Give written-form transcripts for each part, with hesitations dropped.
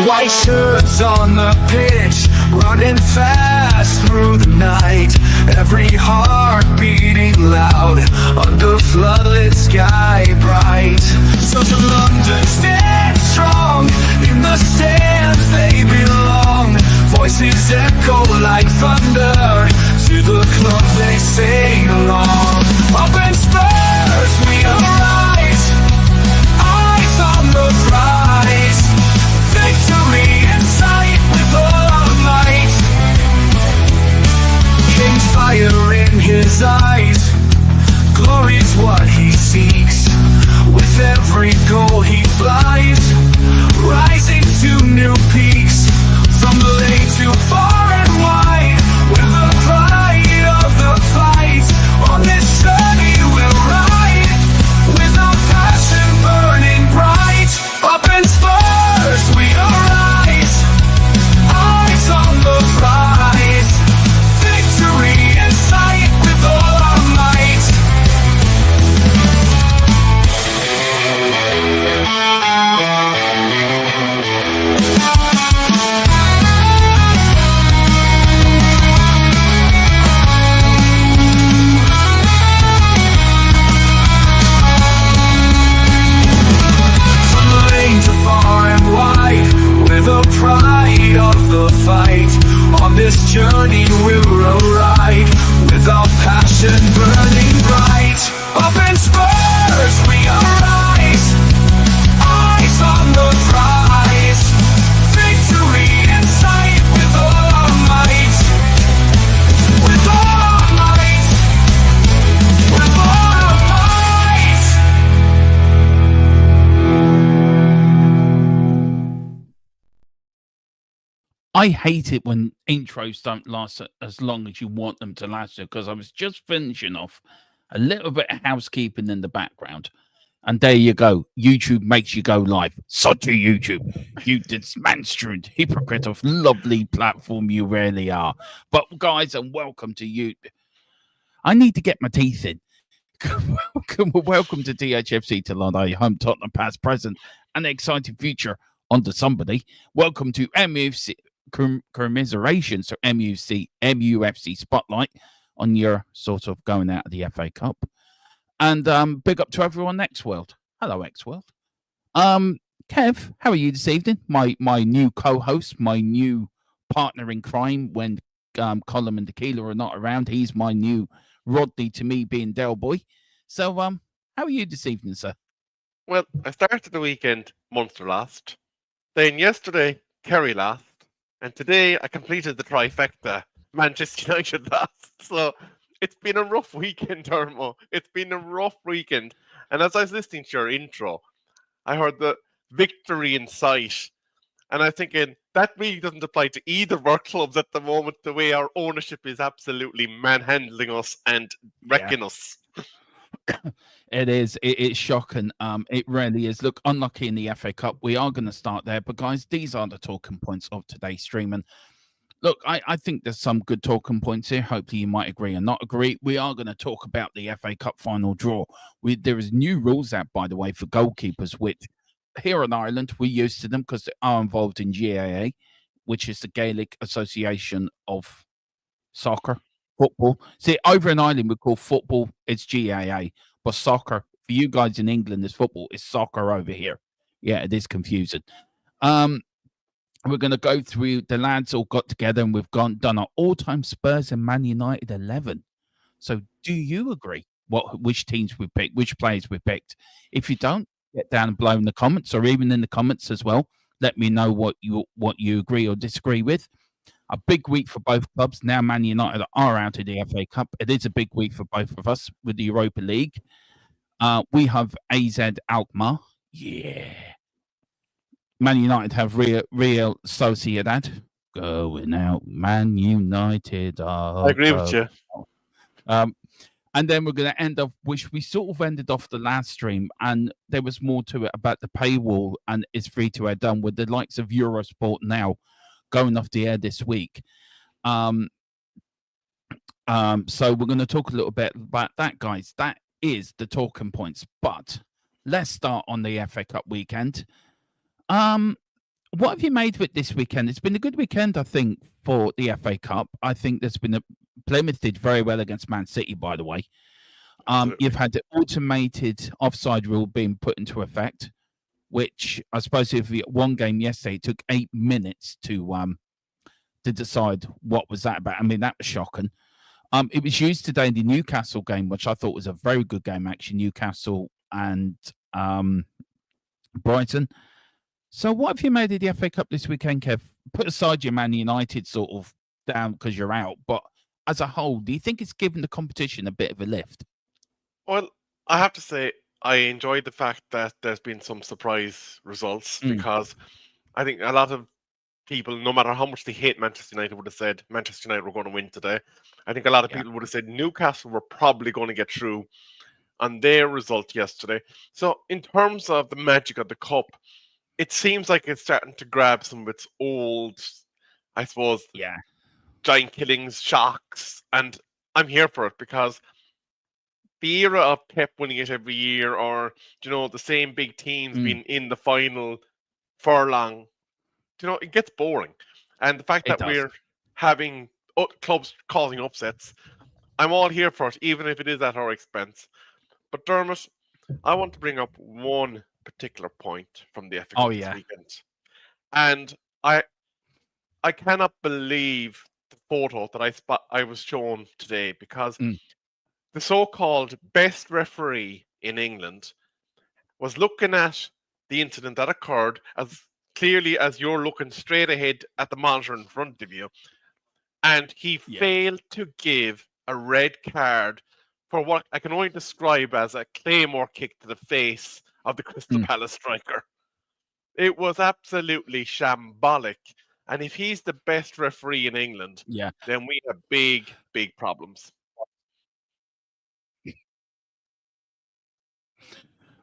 White shirts on the pitch, running fast through the night. Every heart beating loud under floodlit sky bright. So to London, stand strong, in the stands they belong. Voices echo like thunder, to the club they sing along. Up in Spurs we arise, eyes on the prize. Victory in sight with all our might. King's fire in his eyes, glory's what he seeks. With every goal he flies, rising to new peaks. From the lake to far and wide, we're the pride of the fight. On this journey we'll ride, with our passion burning bright. Up in Spurs we arise, eyes on the prize. Victory in sight with all our might. The pride of the fight. On this journey we'll ride, with our passion burning bright. Up in Spurs we arise, eyes on the prize. Victory in sight with all our might. With all our might. With all our might. I hate it when intros don't last as long as you want them to last, because I was just finishing off a little bit of housekeeping in the background. And there you go. YouTube makes you go live. So to YouTube, you dismanstrued hypocrite of lovely platform you really are. But guys, and welcome to you. I need to get my teeth in. Welcome to THFC Toronto, home Tottenham past, present, and exciting future under somebody. Welcome to MUFC. Commiseration, so MUFC Spotlight on your sort of going out of the FA Cup, and big up to everyone X World. Hello X World. Kev, how are you this evening? My new co-host, my new partner in crime when Colin and Tequila are not around. He's my new Rodney to me being Del Boy. So how are you this evening, sir? Well, I started the weekend Munster last, then yesterday Kerry last, and today I completed the trifecta, Manchester United last. So it's been a rough weekend, Dermo. It's been a rough weekend. And as I was listening to your intro, I heard the victory in sight. And I'm thinking, that really doesn't apply to either of our clubs at the moment, the way our ownership is absolutely manhandling us and wrecking us. It is. It's shocking. It really is. Look, unlucky in the FA Cup. We are going to start there. But, guys, these are the talking points of today's stream. And, look, I think there's some good talking points here. Hopefully you might agree or not agree. We are going to talk about the FA Cup final draw. There is new rules out, by the way, for goalkeepers, which here in Ireland, we're used to them because they are involved in GAA, which is the Gaelic Association of Soccer. Football. See, over in Ireland, we call football, it's GAA, but soccer, for you guys in England, is football, it's soccer over here. Yeah, it is confusing. We're going to go through, the lads all got together and we've done our all-time Spurs and Man United 11. So do you agree which teams we picked, which players we picked? If you don't, get down below in the comments, or even in the comments as well. Let me know what you agree or disagree with. A big week for both clubs. Now Man United are out of the FA Cup. It is a big week for both of us with the Europa League. We have AZ Alkmaar. Yeah. Man United have Real Sociedad. Going out. Man United are... I agree with you. And then we're going to end off, which we sort of ended off the last stream, and there was more to it about the paywall, and it's free to air done with the likes of Eurosport now going off the air this week. So we're going to talk a little bit about that, guys. That is the talking points. But let's start on the FA Cup weekend. what have you made of it this weekend? It's been a good weekend, I think, for the FA Cup. I think there's been Plymouth did very well against Man City, by the way. You've had the automated offside rule being put into effect, which I suppose if we one game yesterday, it took 8 minutes to decide what was that about. I mean, that was shocking. It was used today in the Newcastle game, which I thought was a very good game, actually. Newcastle and Brighton. So, what have you made of the FA Cup this weekend, Kev? Put aside your Man United sort of down because you're out, but as a whole, do you think it's given the competition a bit of a lift? Well, I have to say, I enjoyed the fact that there's been some surprise results because I think a lot of people, no matter how much they hate Manchester United, would have said Manchester United were going to win today. I think a lot of people would have said Newcastle were probably going to get through on their result yesterday. So, in terms of the magic of the cup, it seems like it's starting to grab some of its old, I suppose, giant killings, shocks, and I'm here for it because the era of Pep winning it every year, or the same big teams being in the final for long, it gets boring. And the fact that we're having clubs causing upsets, I'm all here for it, even if it is at our expense. But Dermot, I want to bring up one particular point from the FA Cup this weekend, and I cannot believe the photo that I was shown today because the so-called best referee in England was looking at the incident that occurred as clearly as you're looking straight ahead at the monitor in front of you, and he failed to give a red card for what I can only describe as a claymore kick to the face of the Crystal Palace striker. It was absolutely shambolic. And if he's the best referee in England, then we have big, big problems.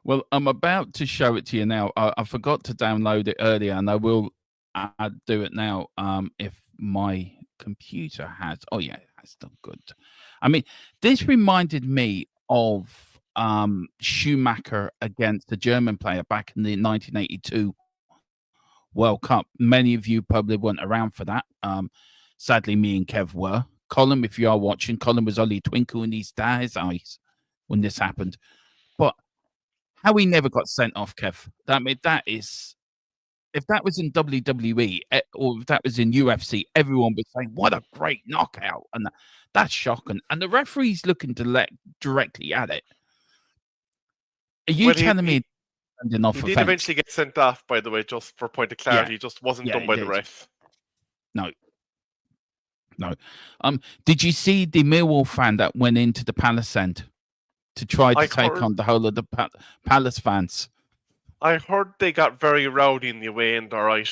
Well, I'm about to show it to you now. I forgot to download it earlier, and I will do it now if my computer has. Oh, yeah, it has done good. I mean, this reminded me of Schumacher against the German player back in the 1982 World Cup. Many of you probably weren't around for that. Sadly, me and Kev were. Colin, if you are watching, Colin was only a twinkle in his eyes when this happened. But how he never got sent off, Kev. I mean, that is, if that was in WWE or if that was in UFC, everyone would say, what a great knockout. And that's shocking. And the referee's looking directly at it. Are you telling me he did eventually get sent off, by the way, just for point of clarity. Just wasn't done by the ref. No. Did you see the Millwall fan that went into the Palace end to try to take on the whole of the Palace fans? I heard they got very rowdy in the away end, all right.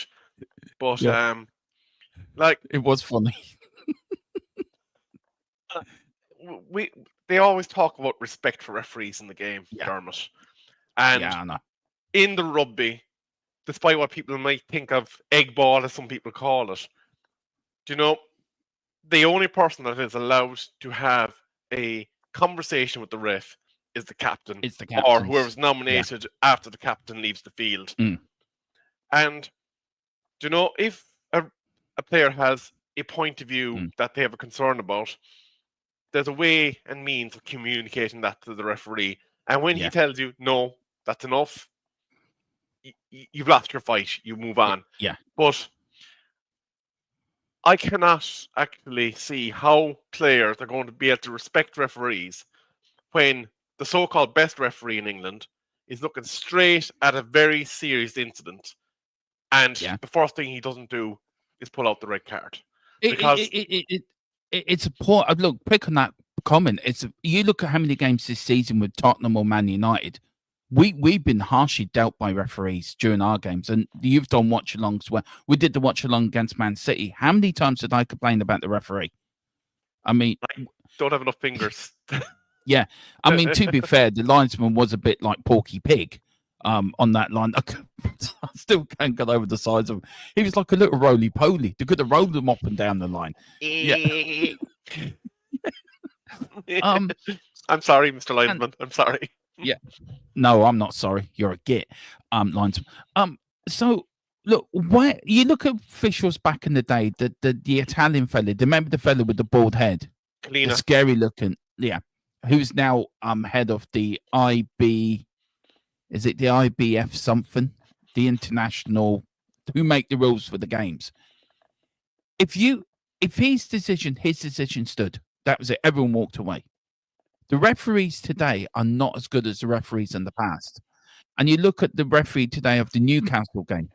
But it was funny. They always talk about respect for referees in the game, Dermot. And I know. In the rugby, despite what people might think of egg ball, as some people call it, the only person that is allowed to have a conversation with the ref is the captain. It's the captain. Or whoever's nominated after the captain leaves the field. And, if a player has a point of view that they have a concern about, there's a way and means of communicating that to the referee. And when he tells you, no, that's enough, you've lost your fight, you move on. But I cannot actually see how players are going to be able to respect referees when the so-called best referee in England is looking straight at a very serious incident, and the first thing he doesn't do is pull out the red card. It's a poor look. Pick on that comment. You look at how many games this season with Tottenham or Man United. We've been harshly dealt by referees during our games, and you've done watch-alongs where we did the watch-along against Man City. How many times did I complain about the referee? I mean, I don't have enough fingers. I mean, to be fair, the linesman was a bit like Porky Pig on that line. I still can't get over the size of him. He was like a little roly-poly. They could have rolled him up and down the line. I'm sorry, Mr. Linesman. I'm sorry. No, I'm not sorry. You're a git, linesman. So look, why you look at officials back in the day, the Italian fella, remember the fella with the bald head, the Kalina. scary looking, yeah, who's now head of the IB, is it the IBF something, the international, who make the rules for the games. If his decision stood, that was it. Everyone walked away. The referees today are not as good as the referees in the past. And you look at the referee today of the Newcastle game.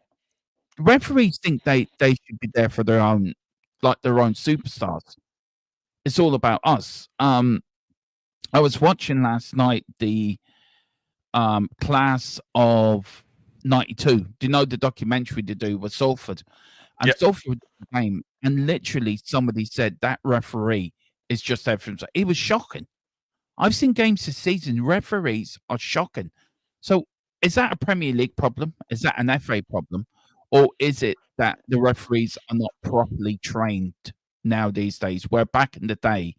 The referees think they should be there for their own, like their own superstars. It's all about us. I was watching last night the class of '92. Do you know the documentary to do with Salford? And Yep. Salford game, and literally somebody said that referee is just there for himself. It was shocking. I've seen games this season. Referees are shocking. So is that a Premier League problem? Is that an FA problem? Or is it that the referees are not properly trained now these days? Where back in the day,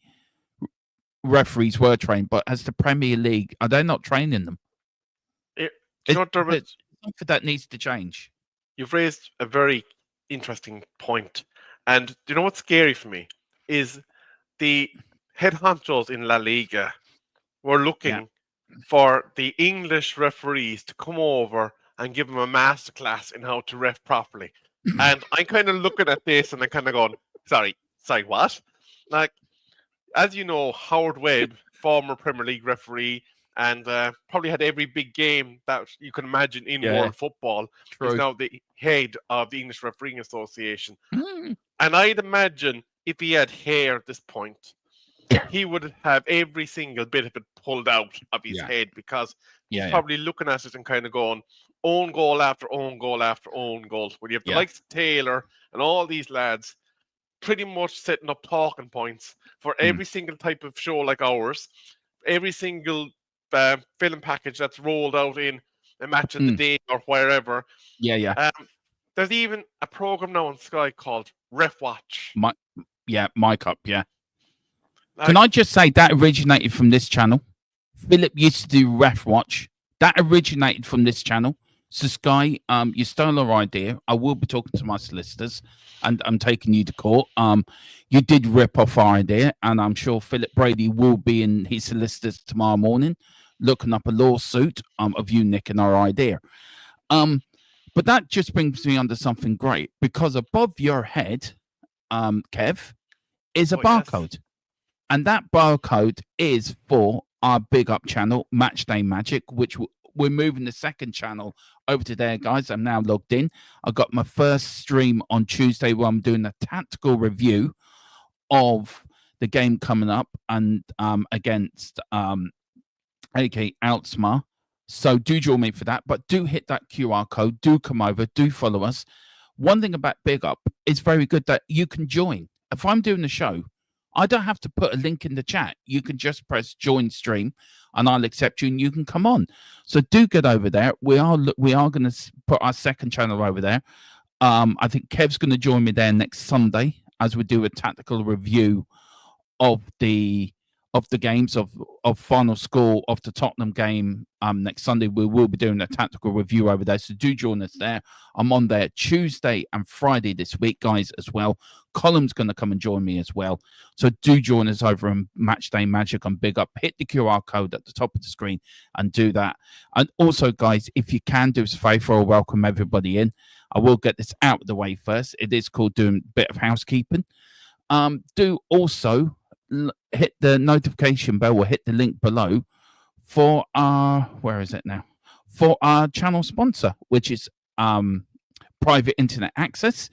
referees were trained, but as the Premier League, are they not training them? You know what, Dermot? It's something that needs to change. You've raised a very interesting point. And do you know what's scary for me? Is the head honchos in La Liga were looking for the English referees to come over and give them a masterclass in how to ref properly. And I'm kind of looking at this and I'm kind of going, sorry, what? Like, as you know, Howard Webb, former Premier League referee, and probably had every big game that you can imagine in world football, is now the head of the English Refereeing Association. And I'd imagine if he had hair at this point, he would have every single bit of it pulled out of his head, because he's probably looking at it and kind of going, own goal after own goal after own goal. When you have the likes of Taylor and all these lads pretty much setting up talking points for every single type of show like ours, every single film package that's rolled out in a match of the day or wherever. There's even a program now on Sky called Ref Watch. Mic Up, Can I just say that originated from this channel? Philip used to do Ref Watch. That originated from this channel. So Sky, you stole our idea. I will be talking to my solicitors, and I'm taking you to court. You did rip off our idea, and I'm sure Philip Brady will be in his solicitors tomorrow morning, looking up a lawsuit of you nicking our idea. But that just brings me onto something great, because above your head, Kev, is a barcode. And that barcode is for our big up channel, Matchday Magic, which we're moving the second channel over to there, guys. I'm now logged in. I got my first stream on Tuesday where I'm doing a tactical review of the game coming up and against AK Altsmar. So do join me for that, but do hit that QR code. Do come over. Do follow us. One thing about Big Up is very good that you can join. If I'm doing the show, I don't have to put a link in the chat. You can just press join stream and I'll accept you and you can come on. So do get over there. We are going to put our second channel over there. I think Kev's going to join me there next Sunday as we do a tactical review of the games of final score of the Tottenham game. Next Sunday we will be doing a tactical review over there, so do join us there. I'm on there Tuesday and Friday this week, guys, as well. Column's going to come and join me as well, so do join us over on Matchday Magic on Big Up. Hit the QR code at the top of the screen and do that. And also, guys, if you can do us a favor, I'll welcome everybody in. I will get this out of the way first. It is called doing a bit of housekeeping. Do also hit the notification bell or hit the link below for our, where is it now? For our channel sponsor, which is Private Internet Access.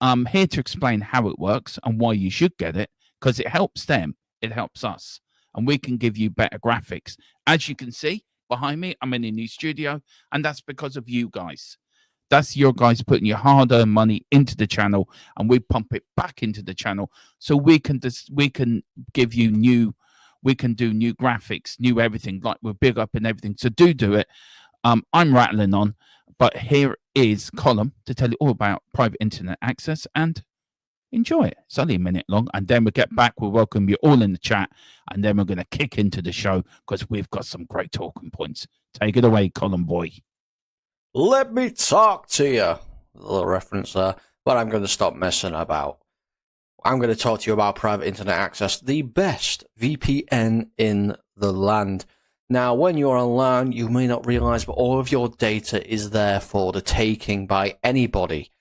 Here to explain how it works and why you should get it, because it helps them, it helps us, and we can give you better graphics. As you can see behind me, I'm in a new studio, and that's because of you guys. That's your guys putting your hard-earned money into the channel, and we pump it back into the channel, so we can give you new, we can do new graphics, new everything, like we're Big Up and everything. So do it. I'm rattling on, but here is Column to tell you all about Private Internet Access, and enjoy it. It's only a minute long, and then we'll get back. We'll welcome you all in the chat, and then we're going to kick into the show because we've got some great talking points. Take it away, Column boy. Let me talk to you. a little reference there. But I'm going to stop messing about. I'm going to talk to you about private internet access, the best VPN in the land. Now, when you're online, you may not realize, but all of your data is there for the taking by anybody.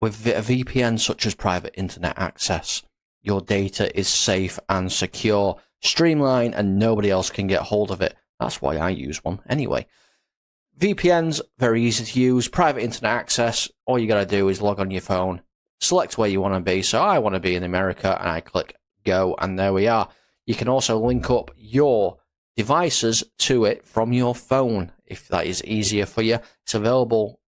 With a VPN such as private internet access, your data is safe and secure, streamlined, and nobody else can get hold of it. That's why I use one anyway. VPN's very easy to use. Private internet access, all you got to do is log on your phone, select where you want to be. So I want to be in America, and I click go, and there we are. You can also link up your devices to it from your phone if that is easier for you. It's available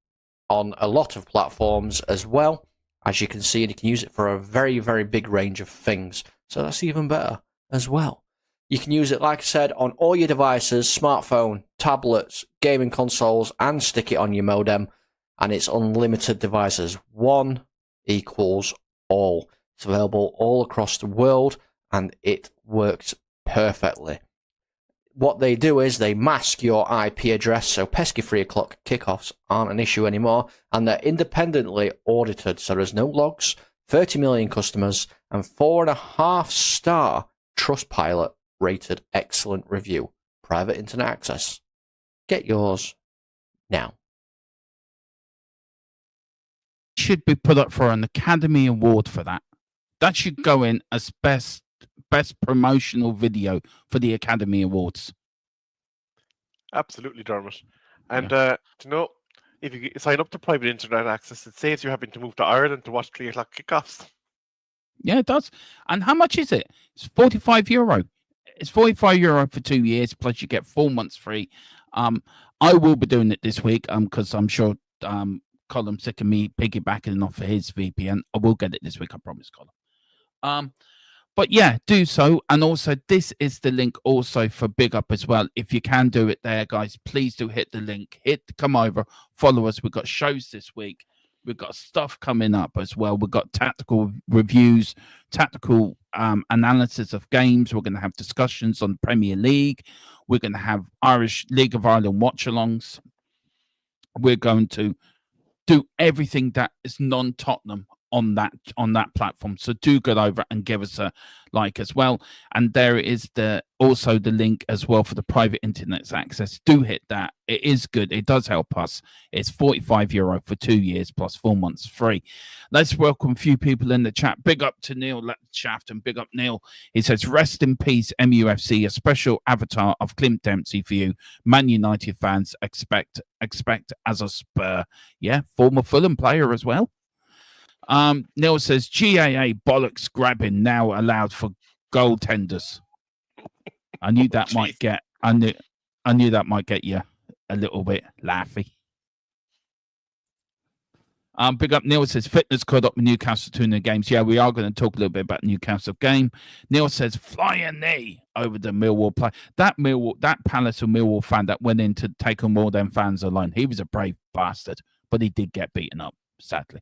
on a lot of platforms as well. As you can see, you can use it for a very, very big range of things. So that's even better as well. You can use it, like I said, on all your devices, smartphone, tablets, gaming consoles, and stick it on your modem. And it's unlimited devices. One equals all. It's available all across the world, and it works perfectly. What they do is they mask your IP address, so pesky 3 o'clock kickoffs aren't an issue anymore, and they're independently audited, so there's no logs, 30 million customers, and 4.5-star Trustpilot rated excellent review. Private internet access. Get yours now. Should be put up for an Academy Award for that. That should go in as best promotional video for the Academy Awards. Absolutely, Dermot. And if you sign up to private internet access, it saves you having to move to Ireland to watch 3 o'clock kickoffs. Yeah, it does. And how much is it? It's €45. It's €45 for 2 years, plus you get 4 months free. I will be doing it this week because I'm sure Colin's sick of me piggybacking off of his VPN. I will get it this week, I promise, Colin. But yeah, do so. And also, this is the link also for Big Up as well. If you can do it there, guys, please do hit the link. Come over, follow us. We've got shows this week. We've got stuff coming up as well. We've got tactical reviews, tactical analysis of games. We're going to have discussions on Premier League. We're going to have Irish League of Ireland watch-alongs. We're going to do everything that is non-Tottenham on that platform. So do get over and give us a like as well. And there is also the link as well for the private internet access. Do hit that. It is good. It does help us. It's €45 for 2 years plus 4 months free. Let's welcome a few people in the chat. Big up to Neil Shafton. Big up Neil. He says, rest in peace, MUFC, a special avatar of Clint Dempsey for you. Man United fans expect as a Spur. Yeah, former Fulham player as well. Neil says GAA bollocks grabbing now allowed for goaltenders. I knew that might get. I knew that might get you a little bit laughy. Big up Neil says fitness caught up with Newcastle 2-0 games. Yeah, we are going to talk a little bit about Newcastle game. Neil says flying knee over the Millwall play. That Palace or Millwall fan that went in to take on more than fans alone. He was a brave bastard, but he did get beaten up, sadly.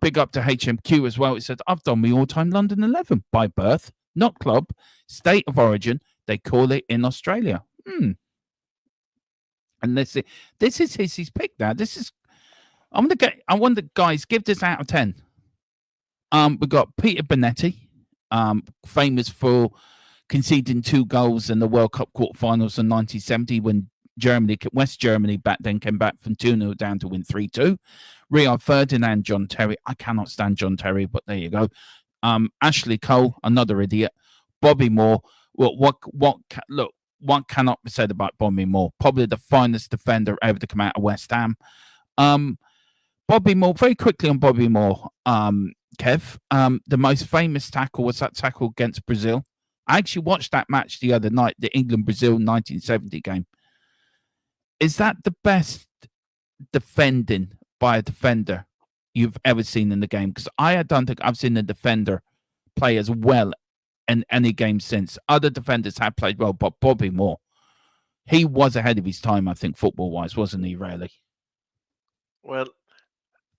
Big up to HMQ as well. It says, I've done my all-time London 11 by birth, not club, state of origin. They call it in Australia. And this is his pick now. I wonder, guys, give this out of 10. We've got Peter Bonetti, famous for conceding 2 goals in the World Cup quarterfinals in 1970 when West Germany back then came back from 2-0 down to win 3-2. Rio Ferdinand, John Terry. I cannot stand John Terry, but there you go. Ashley Cole, another idiot. Bobby Moore. What cannot be said about Bobby Moore? Probably the finest defender ever to come out of West Ham. Bobby Moore, very quickly on Bobby Moore, Kev. The most famous tackle was that tackle against Brazil. I actually watched that match the other night, the England-Brazil 1970 game. Is that the best defending by a defender you've ever seen in the game? Because I don't think I've seen a defender play as well in any game since. Other defenders have played well, but Bobby Moore, he was ahead of his time, I think, football-wise, wasn't he, really? Well,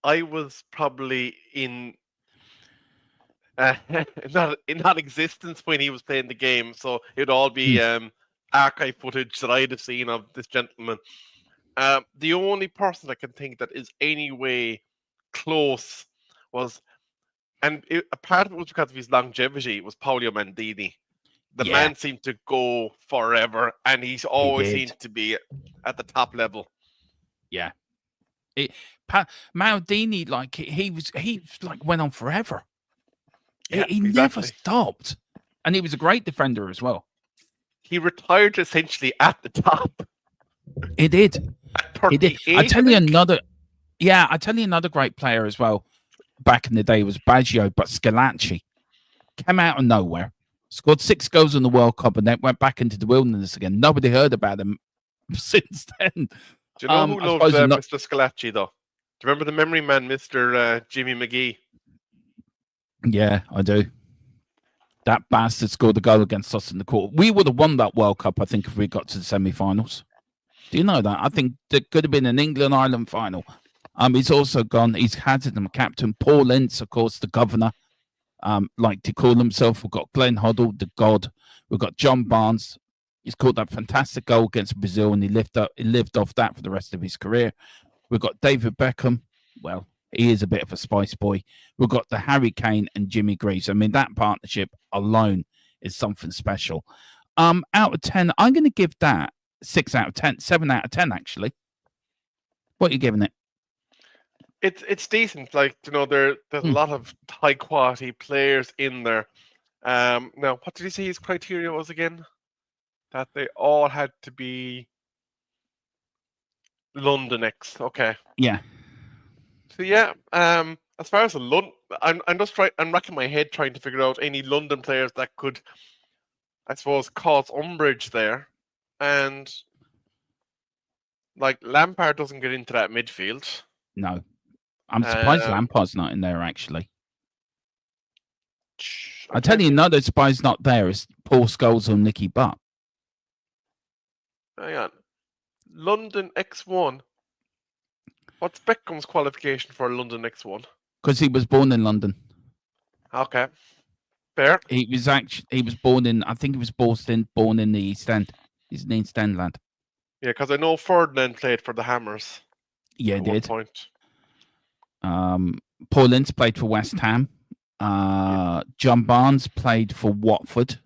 I was probably in not existence when he was playing the game, so it'd all be archive footage that I'd have seen of this gentleman. The only person I can think that is any way close was, and a part of it was because of his longevity, was Paolo Maldini. The Yeah. man seemed to go forever, and he's always did. seemed to be at the top level. Yeah. Maldini, like he like went on forever. Yeah, he exactly. never stopped, and he was a great defender as well. He retired essentially at the top. He did. At He did. 38, I tell you think. another. Yeah, I tell you another great player as well. Back in the day was Baggio, but Scalacci came out of nowhere, scored 6 goals in the World Cup, and then went back into the wilderness again. Nobody heard about him since then. Do you know who I loves suppose Mr. Scalacci, though? Do you remember the memory man, Mr. Jimmy McGee? Yeah, I do. That bastard scored a goal against us in the quarter. We would have won that World Cup, I think, if we got to the semi-finals. Do you know that? I think there could have been an England-Ireland final. He's also gone. He's had them captain. Paul Ince, of course, the governor, like to call himself. We've got Glenn Hoddle, the god. We've got John Barnes. He's scored that fantastic goal against Brazil, and he lived off that for the rest of his career. We've got David Beckham. Well, he is a bit of a spice boy. We've got the Harry Kane and Jimmy Greaves. I mean, that partnership alone is something special. Out of 10, I'm going to give that 6 out of 10, 7 out of 10, actually. What are you giving it? It's decent. Like, you know, there's a lot of high quality players in there. Now, what did he say his criteria was again? That they all had to be London-ex. Okay. Yeah. So yeah, as far as the London, I'm racking my head trying to figure out any London players that could, I suppose, cause umbrage there, and like Lampard doesn't get into that midfield. No, I'm surprised Lampard's not in there. Actually, I tell you, another surprise not there is Paul Scholes or Nicky Butt. Hang on, London X1. What's Beckham's qualification for London X1? Because he was born in London. Okay, fair. He was born in. I think he was born in the East End. He's an East End lad. Yeah, because I know Ferdinand played for the Hammers. Yeah, at did. one point. Paul Ince played for West Ham. John Barnes played for Watford.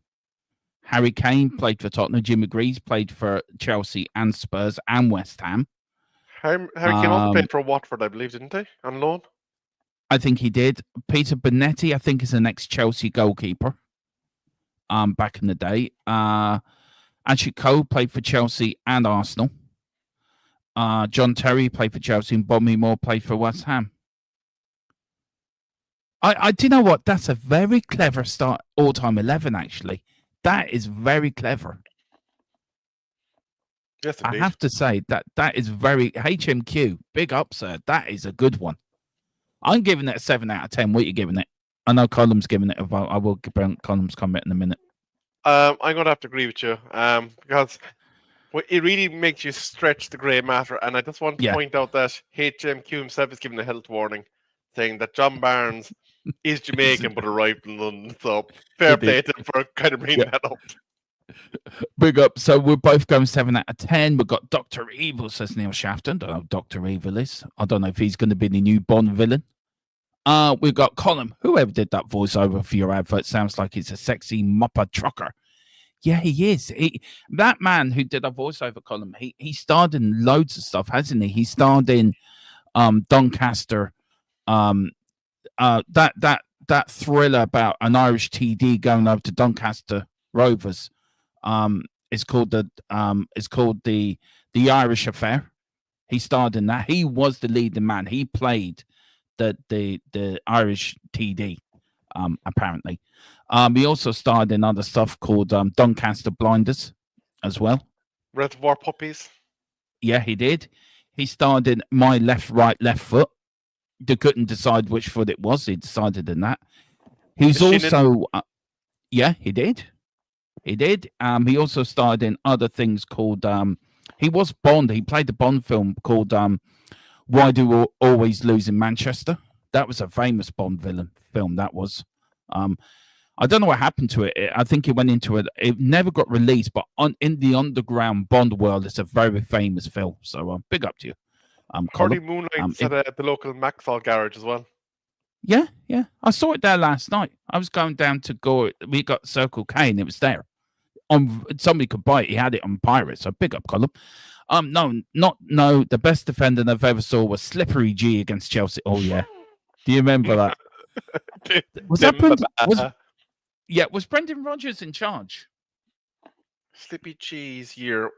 Harry Kane played for Tottenham. Jimmy Greaves played for Chelsea and Spurs and West Ham. Harry Kane also played for Watford, I believe, didn't he? On loan? I think he did. Peter Bonetti, I think, is an ex-Chelsea goalkeeper. Back in the day. Ashley Cole played for Chelsea and Arsenal. John Terry played for Chelsea, and Bobby Moore played for West Ham. I do you know what? That's a very clever start all-time 11, actually. That is very clever. Yes, indeed. I have to say that is very HMQ. Big up, sir. That is a good one. I'm giving it a 7 out of 10. What are you giving it? I know Colum's giving it a vote. I will give Colum's comment in a minute. I'm going to have to agree with you because it really makes you stretch the grey matter. And I just want to point out that HMQ himself is giving a health warning, saying that John Barnes is Jamaican but arrived in London. So fair play to him for kind of bringing that up. Big up. So we're both going 7 out of 10. We've got Dr. Evil, says Neil Shafton. Don't know who Dr. Evil is. I don't know if he's going to be the new Bond villain. We've got Colin. Whoever did that voiceover for your advert sounds like he's a sexy mopper trucker. Yeah, he is. That man who did a voiceover column, he starred in loads of stuff, hasn't he? He starred in Doncaster, that thriller about an Irish TD going over to Doncaster Rovers. It's called the Irish Affair. He starred in that. He was the leading man. He played the Irish TD, apparently. He also starred in other stuff called Doncaster Blinders as well. Reservoir Puppies. Yeah, he did. He starred in My Left, Right, Left Foot. They couldn't decide which foot it was. He decided in that. He's also, yeah, he did. He did. He also starred in other things called, he was Bond. He played the Bond film called Why Do We Always Lose in Manchester? That was a famous Bond villain film, that was. I don't know what happened to it. I think it went into it. It never got released, but in the underground Bond world, it's a very famous film. So big up to you. Hardy Colin. Moonlights at the local Maxwell garage as well. Yeah. I saw it there last night. I was going down to go. We got Circle K and it was there. Somebody could buy it. He had it on Pirate, so big up, Colin. No. The best defender I've ever saw was Slippery G against Chelsea. Oh yeah, do you remember that? Was that Brendan? Was Brendan Rodgers in charge? Slippy G's year.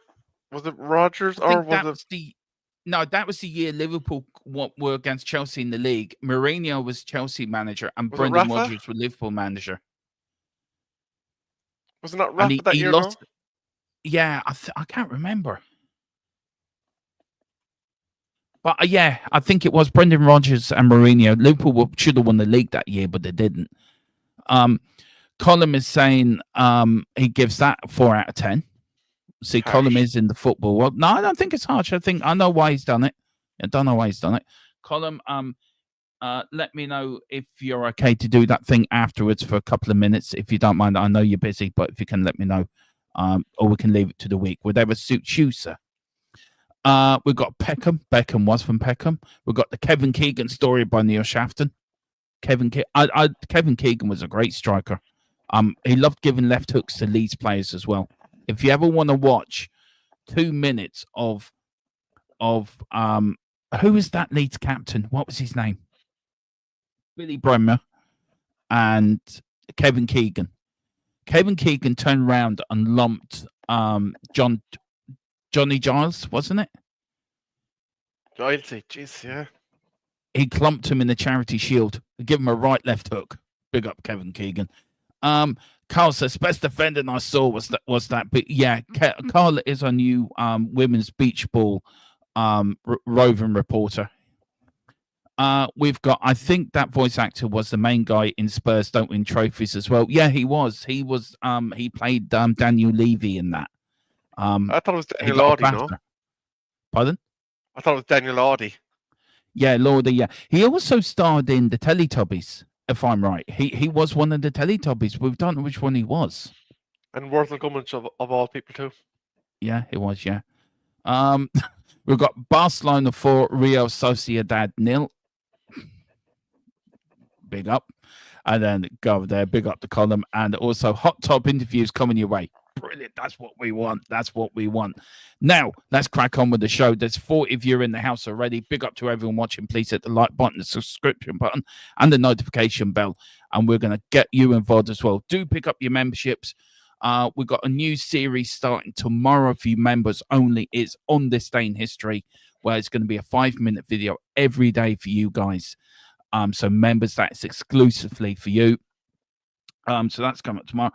Was it Rodgers or was it? No, that was the year Liverpool were against Chelsea in the league. Mourinho was Chelsea manager and Brendan Rodgers was Liverpool manager. Was it not Rafa that year? Lost. No? Yeah, I can't remember. But I think it was Brendan Rodgers and Mourinho. Liverpool should have won the league that year, but they didn't. Colin is saying he gives that 4 out of 10. See, harsh. Colin is in the football world. No, I don't think it's harsh. I know why he's done it. I don't know why he's done it. Colin, let me know if you're okay to do that thing afterwards for a couple of minutes, if you don't mind. I know you're busy, but if you can let me know, or we can leave it to the week. Whatever suits you, sir. We've got Peckham. Beckham was from Peckham. We've got the Kevin Keegan story by Neil Shafton. Kevin Keegan was a great striker. He loved giving left hooks to Leeds players as well. If you ever want to watch 2 minutes of who is that Leeds captain? What was his name? Billy Bremer and Kevin Keegan. Kevin Keegan turned around and lumped Johnny Giles, wasn't it? Giles, jeez, yeah. He clumped him in the Charity Shield. Give him a right left hook. Big up Kevin Keegan. Carl says best defender I saw was that. But yeah, Carl is our new women's beach ball roving reporter. We've got, I think that voice actor was the main guy in Spurs Don't Win Trophies as well. Yeah, he was. He played Daniel Levy in that. I thought it was Daniel Lordy, no? Pardon? I thought it was Daniel Lordy. Yeah, Lordy, yeah. He also starred in the Teletubbies, if I'm right. He was one of the Teletubbies. We don't know which one he was. And Worthel Gummidge of all people too. Yeah, it was, yeah. We've got Barcelona 4, Real Sociedad 0. Big up. And then go over there, big up the column. And also hot top interviews coming your way. Brilliant. That's what we want. That's what we want. Now, let's crack on with the show. There's 40 of you in the house already. Big up to everyone watching. Please hit the like button, the subscription button, and the notification bell. And we're going to get you involved as well. Do pick up your memberships. We've got a new series starting tomorrow for you members only. It's On This Day in History, where it's going to be a 5-minute video every day for you guys. So members, that's exclusively for you. So that's coming up tomorrow.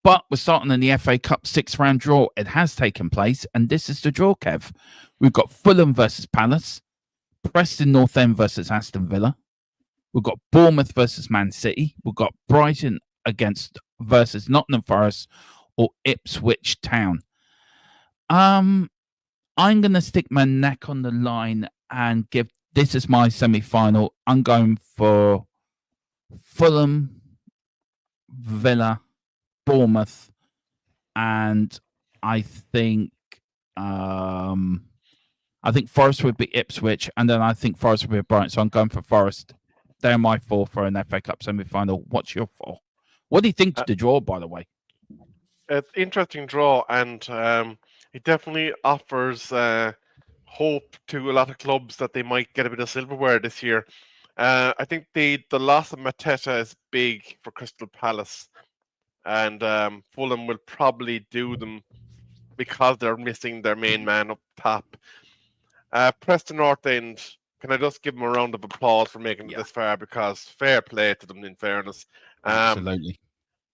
But we're starting in the FA Cup 6th-round draw. It has taken place, and this is the draw, Kev. We've got Fulham versus Palace, Preston North End versus Aston Villa. We've got Bournemouth versus Man City. We've got Brighton versus Nottingham Forest or Ipswich Town. I'm going to stick my neck on the line and give this is my semi-final. I'm going for Fulham, Villa, Bournemouth, and I think Forest would be Ipswich, and then I think Forest would be Brighton. So I'm going for Forest. They're my 4 for an FA Cup semi-final. What's your 4? What do you think to the draw, by the way? It's an interesting draw, and it definitely offers hope to a lot of clubs that they might get a bit of silverware this year. I think the loss of Mateta is big for Crystal Palace, and Fulham will probably do them because they're missing their main man up top. Preston North End, can I just give them a round of applause for making it this far, because fair play to them, in fairness. Absolutely.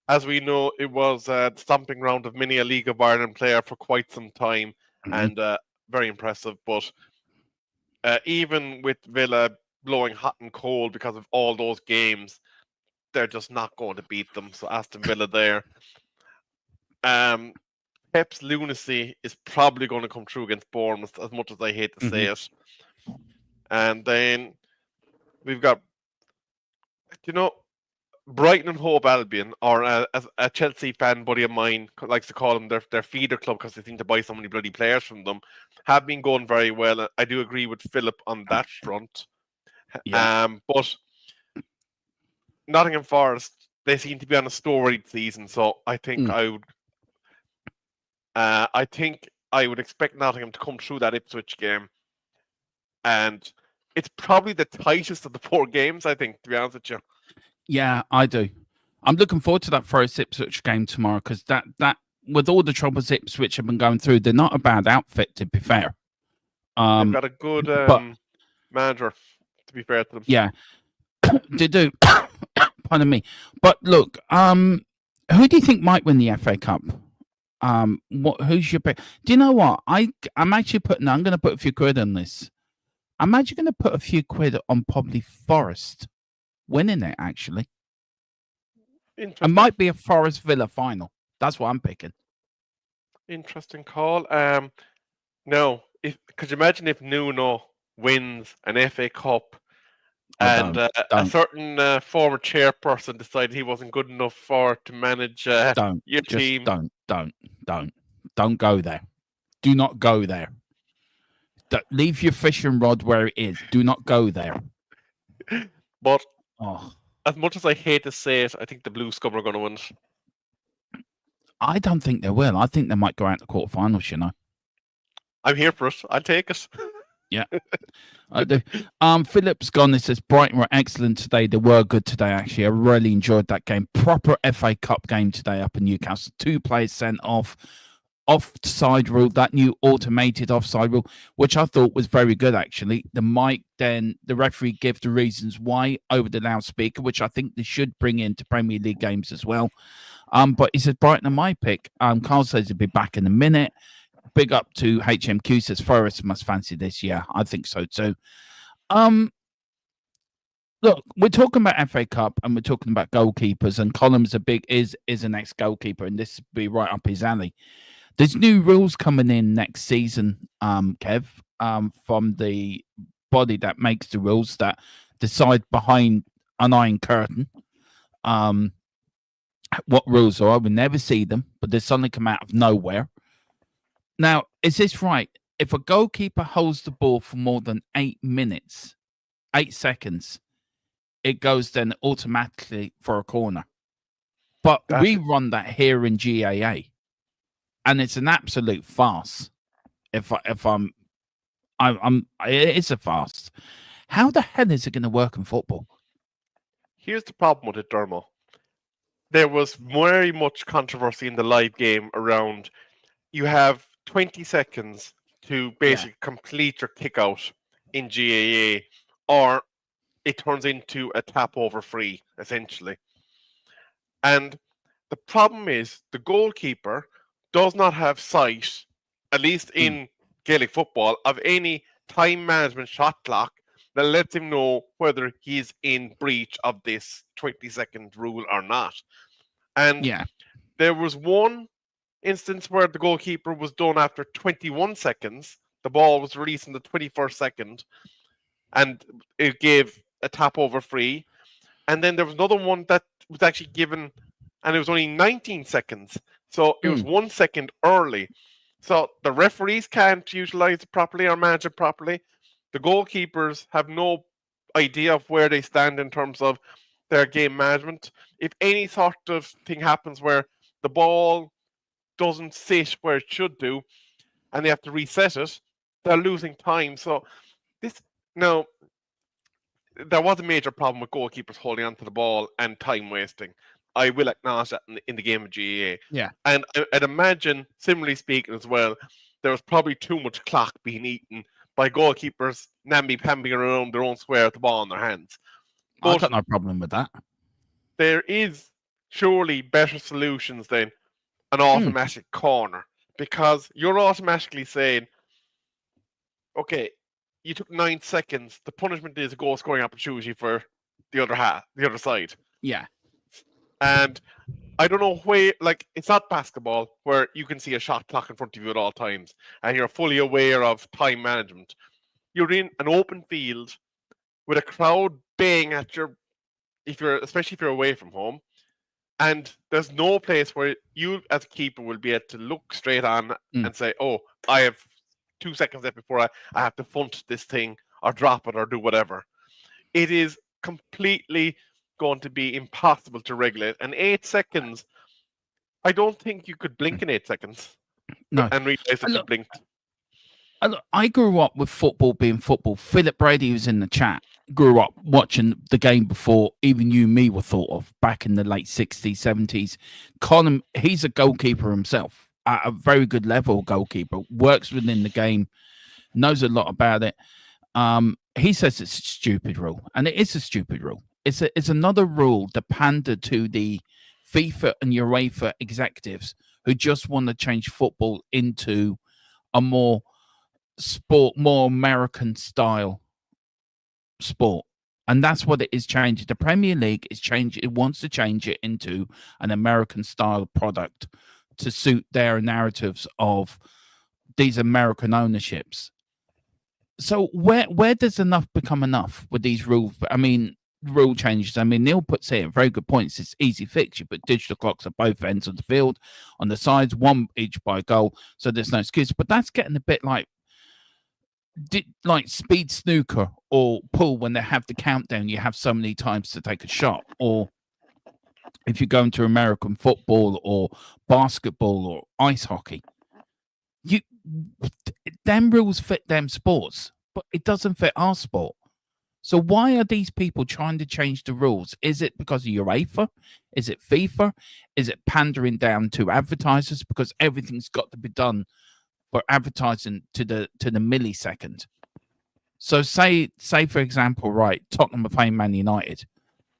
As we know, it was the stomping ground of many a League of Ireland player for quite some time, and very impressive. But even with Villa blowing hot and cold because of all those games, they're just not going to beat them. So Aston Villa there. Pep's lunacy is probably going to come through against Bournemouth, as much as I hate to say it. And then we've got, Brighton and Hove Albion, or as a Chelsea fan buddy of mine likes to call them their feeder club because they seem to buy so many bloody players from them, have been going very well. I do agree with Philip on that front. Yeah. But Nottingham Forest, they seem to be on a storied season, so I think I would expect Nottingham to come through that Ipswich game, and it's probably the tightest of the 4 games. I think, to be honest with you. Yeah, I do. I'm looking forward to that Forest Ipswich game tomorrow because that with all the troubles Ipswich have been going through, they're not a bad outfit, to be fair. They've got a good manager, to be fair to them. Yeah, they do. Pardon me. But look, who do you think might win the FA Cup? Who's your pick? Do you know what? I'm actually I'm going to put a few quid on this. I'm actually going to put a few quid on probably Forest winning it, actually. It might be a Forest Villa final. That's what I'm picking. Interesting call. No, could you imagine if Nuno wins an FA Cup and a certain former chairperson decided he wasn't good enough to manage your team? Don't go there. Do not go there. Leave your fishing rod where it is. Do not go there. But as much as I hate to say it, I think the Blue Scum are going to win it. I don't think they will. I think they might go out to quarterfinals, you know. I'm here for it. I'll take it. Yeah, I do. Philip's gone. It says Brighton were excellent today. They were good today, actually. I really enjoyed that game. Proper FA Cup game today up in Newcastle. 2 players sent off. Offside rule, that new automated offside rule, which I thought was very good, actually. The referee gave the reasons why over the loudspeaker, which I think they should bring into Premier League games as well. But he says Brighton are my pick. Carl says he'll be back in a minute. Big up to HMQ, says Forest must fancy this. Yeah, I think so too. Look, we're talking about FA Cup and we're talking about goalkeepers, and Column's is an ex-goalkeeper, and this will be right up his alley. There's new rules coming in next season, Kev, from the body that makes the rules that decide behind an iron curtain. What rules are? We never see them, but they suddenly come out of nowhere. Now, is this right? If a goalkeeper holds the ball for more than 8 minutes, 8 seconds, it goes then automatically for a corner. But we run that here in GAA. And it's an absolute farce. It's a farce. How the hell is it going to work in football? Here's the problem with it, Dermo. There was very much controversy in the live game around you have 20 seconds to basically complete your kick out in GAA, or it turns into a tap over free, essentially. And the problem is the goalkeeper does not have sight, at least in Gaelic football, of any time management shot clock that lets him know whether he's in breach of this 20-second rule or not. And there was one instance where the goalkeeper was done after 21 seconds. The ball was released in the 21st second, and it gave a tap over free. And then there was another one that was actually given, and it was only 19 seconds. So it was 1 second early. So the referees can't utilize it properly or manage it properly. The goalkeepers have no idea of where they stand in terms of their game management. If any sort of thing happens where the ball doesn't sit where it should do and they have to reset it, they're losing time. So there was a major problem with goalkeepers holding onto the ball and time wasting. I will acknowledge that in the game of GAA. Yeah. And I'd imagine, similarly speaking as well, there was probably too much clock being eaten by goalkeepers namby-pamby around their own square with the ball in their hands. But I've got no problem with that. There is surely better solutions than an automatic corner, because you're automatically saying, okay, you took 9 seconds. The punishment is a goal scoring opportunity for the other side. Yeah. And I don't know where, it's not basketball where you can see a shot clock in front of you at all times and you're fully aware of time management. You're in an open field with a crowd baying at your especially if you're away from home, and there's no place where you as a keeper will be able to look straight on and say, "Oh, I have 2 seconds left before I have to punt this thing or drop it or do whatever." It is completely going to be impossible to regulate. And 8 seconds, I don't think you could blink in 8 seconds No. and realize that you Look, blinked. I grew up with football being football. Philip Brady, who's in the chat, grew up watching the game before even you and me were thought of back in the late 60s, 70s. Colin, he's a goalkeeper himself, at a very good level goalkeeper, works within the game, knows a lot about it. He says it's a stupid rule, and it is a stupid rule. It's another rule to pander to the FIFA and UEFA executives who just want to change football into a more American style sport, and that's what it is changing. The Premier League is changing. It wants to change it into an American style product to suit their narratives of these American ownerships. So where does enough become enough with these rules? I mean, rule changes. I mean, Neil puts here very good points. It's easy fix. You put digital clocks at both ends of the field, on the sides, one each by goal, so there's no excuse. But that's getting a bit like speed snooker or pool when they have the countdown. You have so many times to take a shot. Or if you go into American football or basketball or ice hockey, them rules fit them sports, but it doesn't fit our sport. So why are these people trying to change the rules? Is it because of UEFA? Is it FIFA? Is it pandering down to advertisers? Because everything's got to be done for advertising to the millisecond. So say for example, right, Tottenham are playing Man United,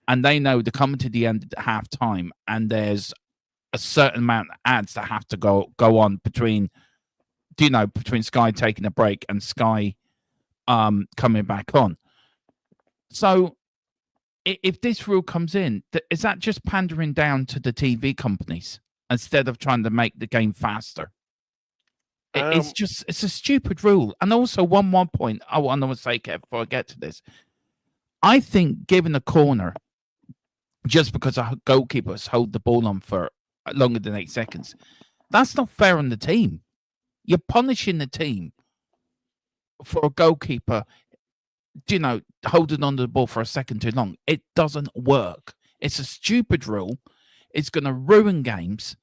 and they know they're coming to the end of the half time, and there's a certain amount of ads that have to go on between Sky taking a break and Sky coming back on. So if this rule comes in, is that just pandering down to the TV companies instead of trying to make the game faster? It's a stupid rule. And also one more point I want to say, Kev, before I get to this. I think giving a corner just because our goalkeepers hold the ball on for longer than 8 seconds, that's not fair on the team. You're punishing the team for a goalkeeper, holding on to the ball for a second too long. It doesn't work. It's a stupid rule. It's going to ruin games.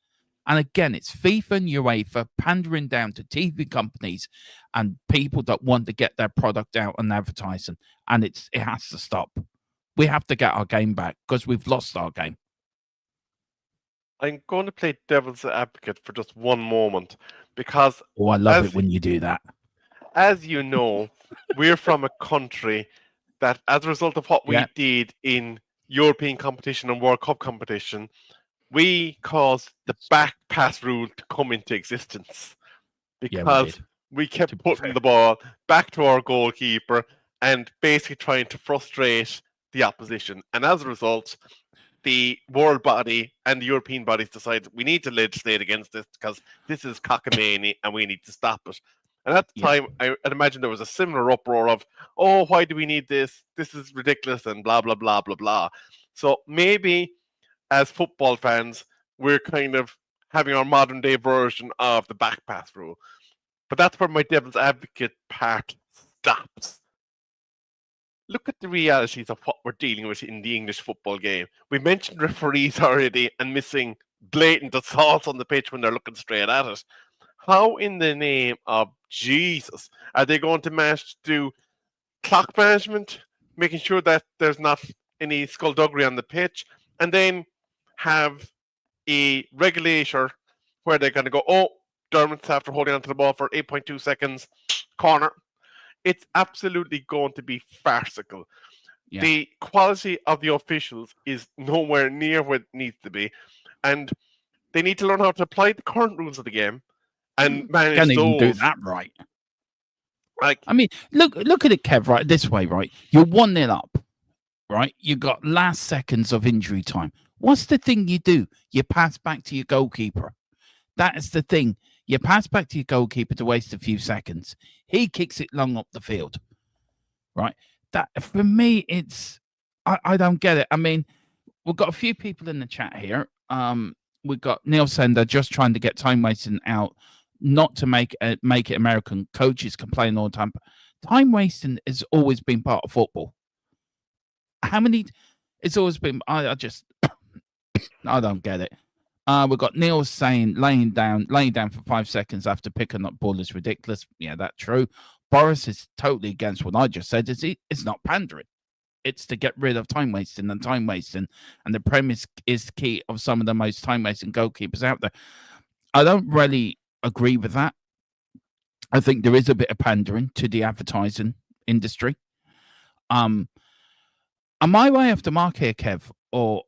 And again, it's FIFA and UEFA pandering down to TV companies and people that want to get their product out and advertising. And it has to stop. We have to get our game back because we've lost our game. I'm going to play devil's advocate for just one moment because... Oh, I love it when you do that. As you know, we're from a country that, as a result of what we did in European competition and World Cup competition, we caused the back pass rule to come into existence because we kept putting the ball back to our goalkeeper and basically trying to frustrate the opposition. And as a result, the world body and the European bodies decided we need to legislate against this because this is cockamamie and we need to stop it. And at the time, I'd imagine there was a similar uproar of, oh, why do we need this? This is ridiculous and blah, blah, blah, blah, blah. So maybe as football fans, we're kind of having our modern day version of the back pass rule. But that's where my devil's advocate part stops. Look at the realities of what we're dealing with in the English football game. We mentioned referees already and missing blatant assaults on the pitch when they're looking straight at it. How in the name of Jesus are they going to do clock management, making sure that there's not any skullduggery on the pitch, and then have a regulator where they're going to go, oh, Dermot's after holding onto the ball for 8.2 seconds, corner. It's absolutely going to be farcical. Yeah. The quality of the officials is nowhere near where it needs to be. And they need to learn how to apply the current rules of the game and manage Can't those. Even do that right. I mean, look at it, Kev, right? This way, right? You're 1-0 up, right? You got last seconds of injury time. What's the thing you do? You pass back to your goalkeeper. That is the thing. You pass back to your goalkeeper to waste a few seconds. He kicks it long up the field, right? That for me, I don't get it. I mean, we've got a few people in the chat here. We've got Neil Sender just trying to get time wasting out, not to make it American. Coaches complain all the time. Time wasting has always been part of football. How many? It's always been. I just I don't get it. We've got Neil saying laying down for 5 seconds after picking up ball is ridiculous. Yeah, that's true. Boris is totally against what I just said. It's not pandering. It's to get rid of time wasting, and the premise is key of some of the most time wasting goalkeepers out there. I don't really agree with that. I think there is a bit of pandering to the advertising industry. Am I way off the mark here, Kev, or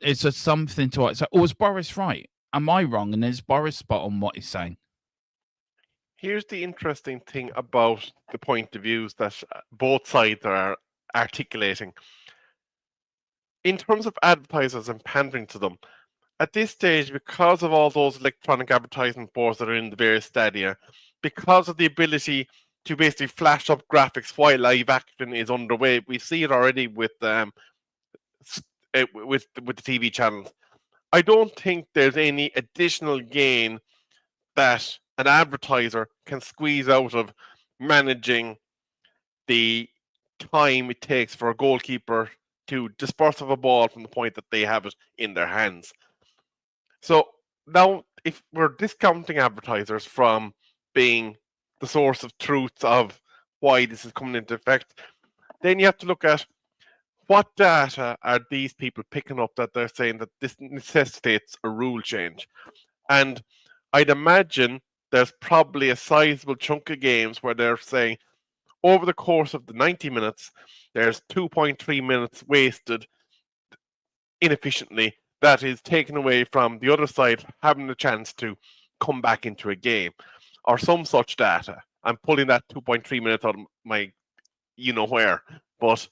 is there something to it? So, or was Boris right? Am I wrong? And is Boris spot on what he's saying? Here's the interesting thing about the point of views that both sides are articulating. In terms of advertisers and pandering to them, at this stage, because of all those electronic advertising boards that are in the various stadia, because of the ability to basically flash up graphics while live action is underway, we see it already with the TV channels. I don't think there's any additional gain that an advertiser can squeeze out of managing the time it takes for a goalkeeper to disperse of a ball from the point that they have it in their hands. So now, if we're discounting advertisers from being the source of truth of why this is coming into effect, then you have to look at what data are these people picking up that they're saying that this necessitates a rule change. And I'd imagine there's probably a sizable chunk of games where they're saying over the course of the 90 minutes, there's 2.3 minutes wasted inefficiently that is taken away from the other side having the chance to come back into a game or some such data. I'm pulling that 2.3 minutes out of my you-know-where. But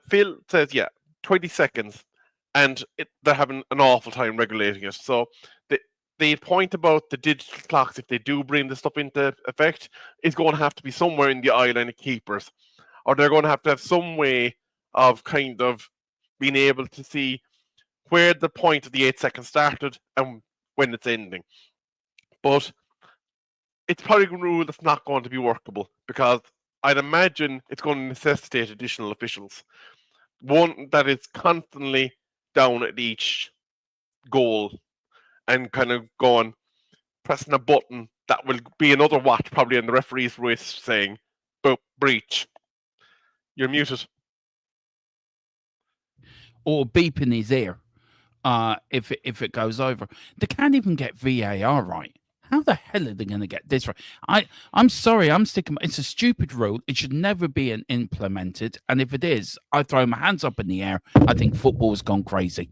Phil says, 20 seconds, and they're having an awful time regulating it. So the point about the digital clocks, if they do bring the stuff into effect, is going to have to be somewhere in the eye line of keepers. Or they're going to have some way of kind of being able to see where the point of the 8 seconds started and when it's ending. But it's probably a rule that's not going to be workable, because I'd imagine it's going to necessitate additional officials. One that is constantly down at each goal and kind of going, pressing a button that will be another watch probably on the referee's wrist saying, breach. You're muted. Or beep in his ear if it goes over. They can't even get VAR right. How the hell are they going to get this right? I'm sorry, I'm sticking. It's a stupid rule. It should never be implemented. And if it is, I throw my hands up in the air. I think football's gone crazy.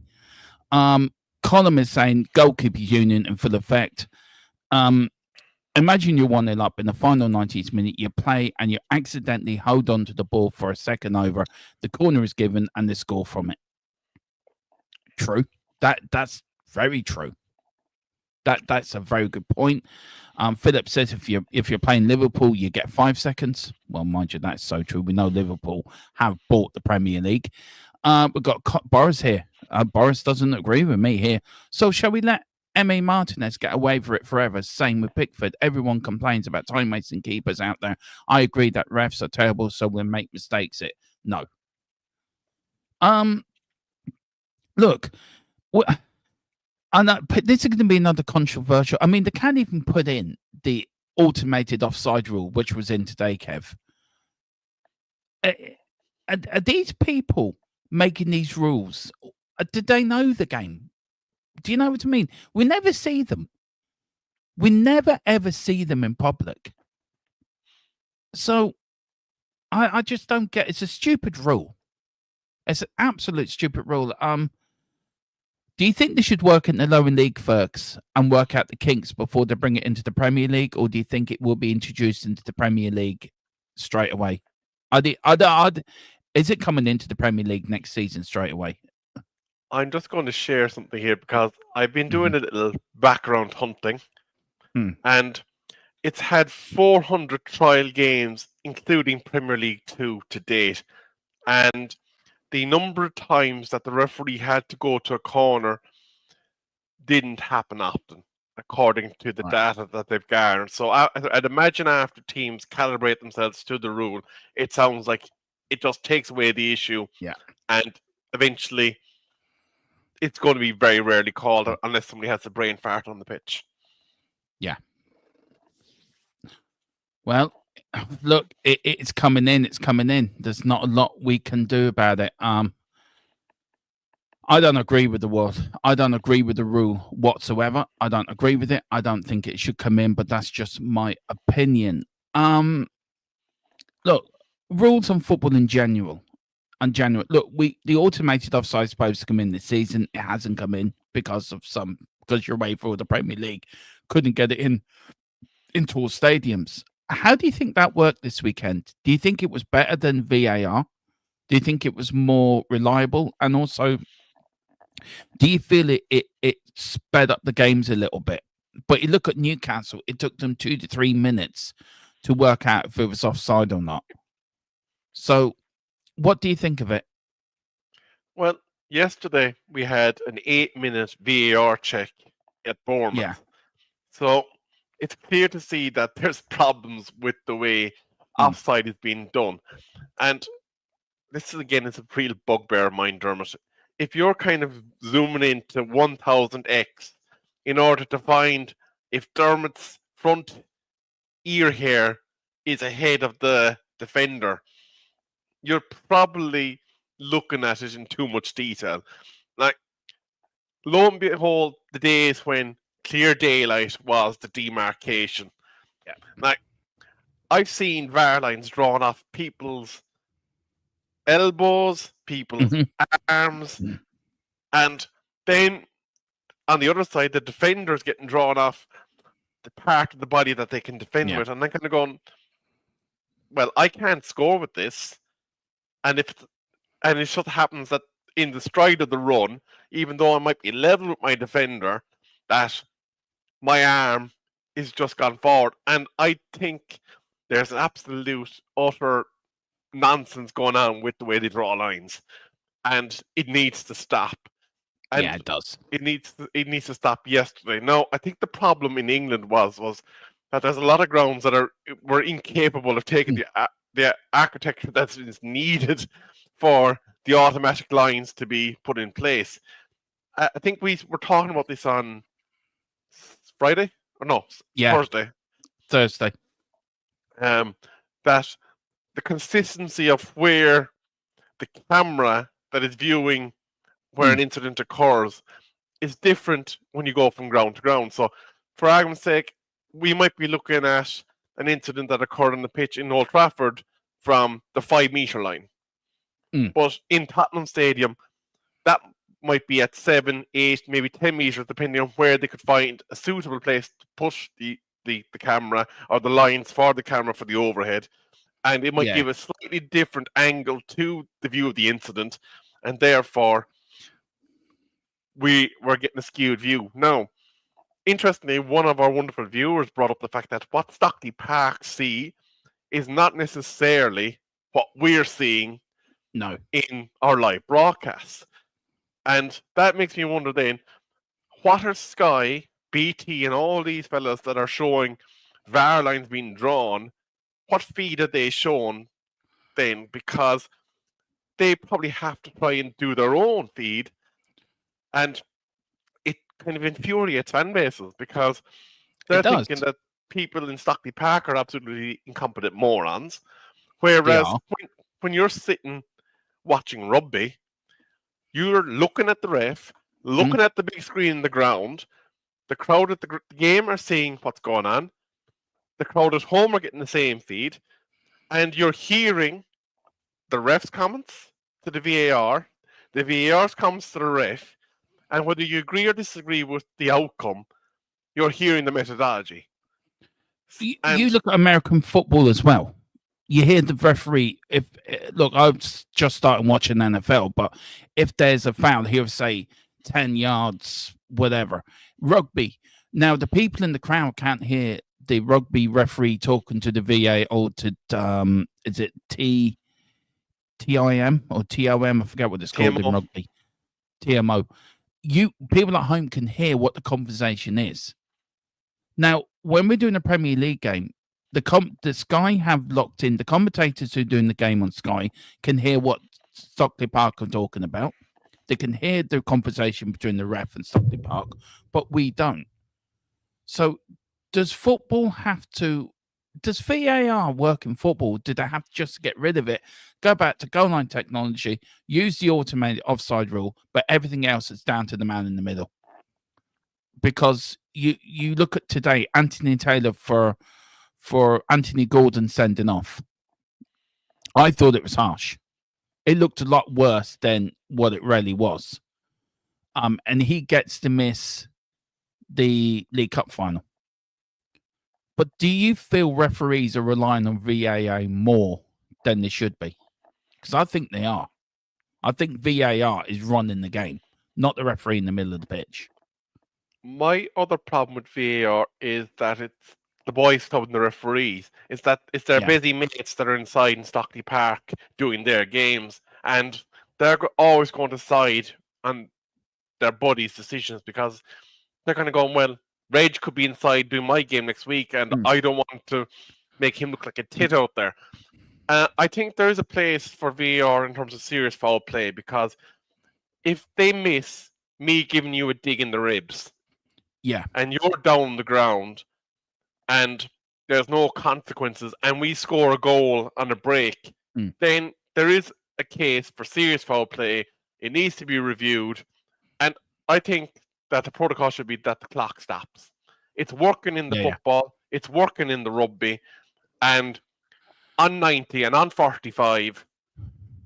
Colin is saying goalkeeper union in full effect. Imagine you're 1-0 up in the final 90th minute. You play and you accidentally hold on to the ball for a second over. The corner is given and they score from it. True. That's very true. That's a very good point. Philip says if you're playing Liverpool, you get 5 seconds. Well, mind you, that's so true. We know Liverpool have bought the Premier League. We've got Boris here. Boris doesn't agree with me here. So shall we let M.A. Martinez get away with it forever? Same with Pickford. Everyone complains about time wasting keepers out there. I agree that refs are terrible, so we'll make mistakes. No. Look, this is going to be another controversial. I mean, they can't even put in the automated offside rule, which was in today, Kev. Are these people making these rules? Did they know the game? Do you know what I mean? We never see them. We never, ever see them in public. So I just don't get. It's a stupid rule. It's an absolute stupid rule. Do you think they should work in the lower league first and work out the kinks before they bring it into the Premier League, or do you think it will be introduced into the Premier League straight away? Is it coming into the Premier League next season straight away? I'm just going to share something here because I've been doing a little background hunting, and it's had 400 trial games, including Premier League 2 to date. And the number of times that the referee had to go to a corner didn't happen often, according to the Right. data that they've garnered. So I'd imagine after teams calibrate themselves to the rule, it sounds like it just takes away the issue. Yeah. And eventually, it's going to be very rarely called unless somebody has a brain fart on the pitch. Yeah. Well, look, it's coming in. It's coming in. There's not a lot we can do about it. I don't agree with the word. I don't agree with the rule whatsoever. I don't agree with it. I don't think it should come in, but that's just my opinion. Look, rules on football in general. Look, the automated offside is supposed to come in this season. It hasn't come in because you're away for the Premier League. Couldn't get it into all stadiums. How do you think that worked this weekend? Do you think it was better than VAR? Do you think it was more reliable? And also, do you feel it sped up the games a little bit? But you look at Newcastle, it took them 2 to 3 minutes to work out if it was offside or not. So, what do you think of it? Well, yesterday we had an 8-minute VAR check at Bournemouth. Yeah. So it's clear to see that there's problems with the way offside is being done. And this is a real bugbear of mine, Dermot. If you're kind of zooming into 1000x in order to find if Dermot's front ear hair is ahead of the defender, you're probably looking at it in too much detail. Like, lo and behold, the days when clear daylight was the demarcation. Yeah. Like, I've seen VAR lines drawn off people's elbows, people's arms, and then on the other side, the defender's getting drawn off the part of the body that they can defend with. And I'm kind of going, well, I can't score with this. And it just happens that in the stride of the run, even though I might be level with my defender, that my arm is just gone forward. And I think there's an absolute, utter nonsense going on with the way they draw lines. And it needs to stop. And yeah, it does. It needs to stop yesterday. Now, I think the problem in England was that there's a lot of grounds that were incapable of taking the architecture that is needed for the automatic lines to be put in place. I think we were talking about this on Friday or no, Thursday. That the consistency of where the camera that is viewing where an incident occurs is different when you go from ground to ground. So, for argument's sake, we might be looking at an incident that occurred on the pitch in Old Trafford from the 5-meter line. But in Tottenham Stadium, that might be at 7, 8, maybe 10 meters, depending on where they could find a suitable place to push the camera or the lines for the camera for the overhead. And it might give a slightly different angle to the view of the incident. And therefore, we're getting a skewed view. Now, interestingly, one of our wonderful viewers brought up the fact that what Stockley Park see is not necessarily what we're seeing in our live broadcasts. And that makes me wonder then, what are Sky, BT, and all these fellas that are showing VAR lines being drawn, what feed are they shown then? Because they probably have to try and do their own feed. And it kind of infuriates fan bases because they're thinking that people in Stockley Park are absolutely incompetent morons. Whereas when you're sitting watching rugby, you're looking at the ref, looking at the big screen in the ground. The crowd at the game are seeing what's going on. The crowd at home are getting the same feed. And you're hearing the ref's comments to the VAR, the VAR's comments to the ref, and whether you agree or disagree with the outcome, you're hearing the methodology. You look at American football as well. You hear the referee. Look, I've just started watching NFL, but if there's a foul, he'll say 10 yards, whatever. Rugby. Now, the people in the crowd can't hear the rugby referee talking to the VA or to is it TIM or TOM? I forget what it's called in TMO. rugby. TMO. People at home can hear what the conversation is. Now, when we're doing a Premier League game, the Sky have locked in the commentators who are doing the game on Sky can hear what Stockley Park are talking about. They can hear the conversation between the ref and Stockley Park, but we don't. So, does football have to? Does VAR work in football? Do they have to just get rid of it, go back to goal line technology, use the automated offside rule, but everything else is down to the man in the middle? Because you look at today, Anthony Taylor for Anthony Gordon sending off. I thought it was harsh. It looked a lot worse than what it really was. And he gets to miss the League Cup final. But do you feel referees are relying on VAR more than they should be? Because I think they are. I think VAR is running the game, not the referee in the middle of the pitch. My other problem with VAR is that it's the boys club and the referees. It's that it's their busy mates that are inside in Stockley Park doing their games, and they're always going to side on their buddies' decisions because they're kind of going, well, Reg could be inside doing my game next week, and I don't want to make him look like a tit out there. I think there is a place for VAR in terms of serious foul play, because if they miss me giving you a dig in the ribs, and you're down the ground, and there's no consequences, and we score a goal on a break, then there is a case for serious foul play. It needs to be reviewed, and I think that the protocol should be that the clock stops. It's working in the football, it's working in the rugby, and on 90 and on 45,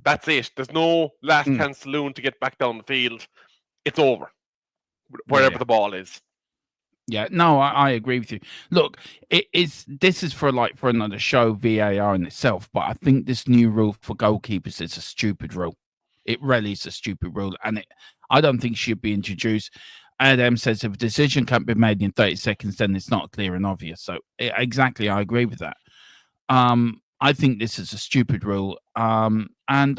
that's it. There's no last chance saloon to get back down the field. It's over, wherever the ball is. Yeah, no, I agree with you. Look, this is for another show, VAR in itself, but I think this new rule for goalkeepers is a stupid rule. It really is a stupid rule, and I don't think it should be introduced. Adam says if a decision can't be made in 30 seconds, then it's not clear and obvious. So exactly, I agree with that. I think this is a stupid rule, and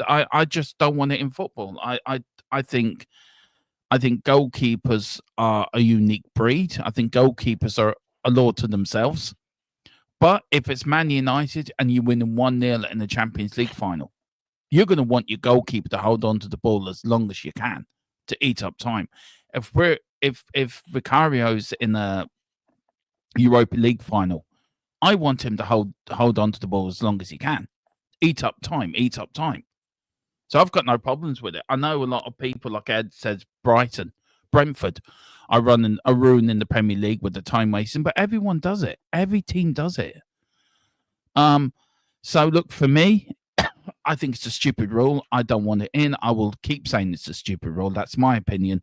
I just don't want it in football. I think goalkeepers are a unique breed. I think goalkeepers are a law to themselves. But if it's Man United and you win 1-0 in the Champions League final, you're going to want your goalkeeper to hold on to the ball as long as you can to eat up time. If Vicario's in a Europa League final, I want him to hold on to the ball as long as he can. Eat up time. So I've got no problems with it. I know a lot of people, like Ed says, Brentford are ruining the Premier League with the time wasting, but everyone does it. Every team does it. So look, for me, I think it's a stupid rule. I don't want it in. I will keep saying it's a stupid rule. That's my opinion.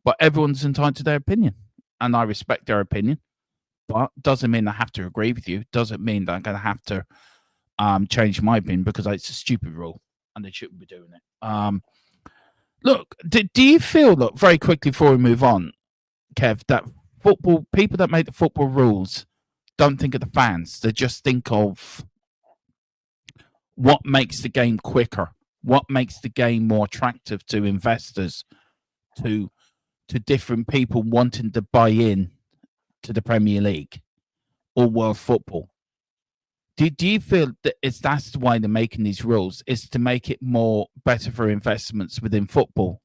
But everyone's entitled to their opinion, and I respect their opinion. But doesn't mean I have to agree with you. Doesn't mean that I'm going to have to change my opinion because it's a stupid rule and they shouldn't be doing it. Look, do you feel, look, very quickly before we move on, Kev, that people that make the football rules don't think of the fans. They just think of what makes the game quicker, what makes the game more attractive to investors, to different people wanting to buy in to the Premier League or world football. Do you feel that that's why they're making these rules, is to make it better for investments within football,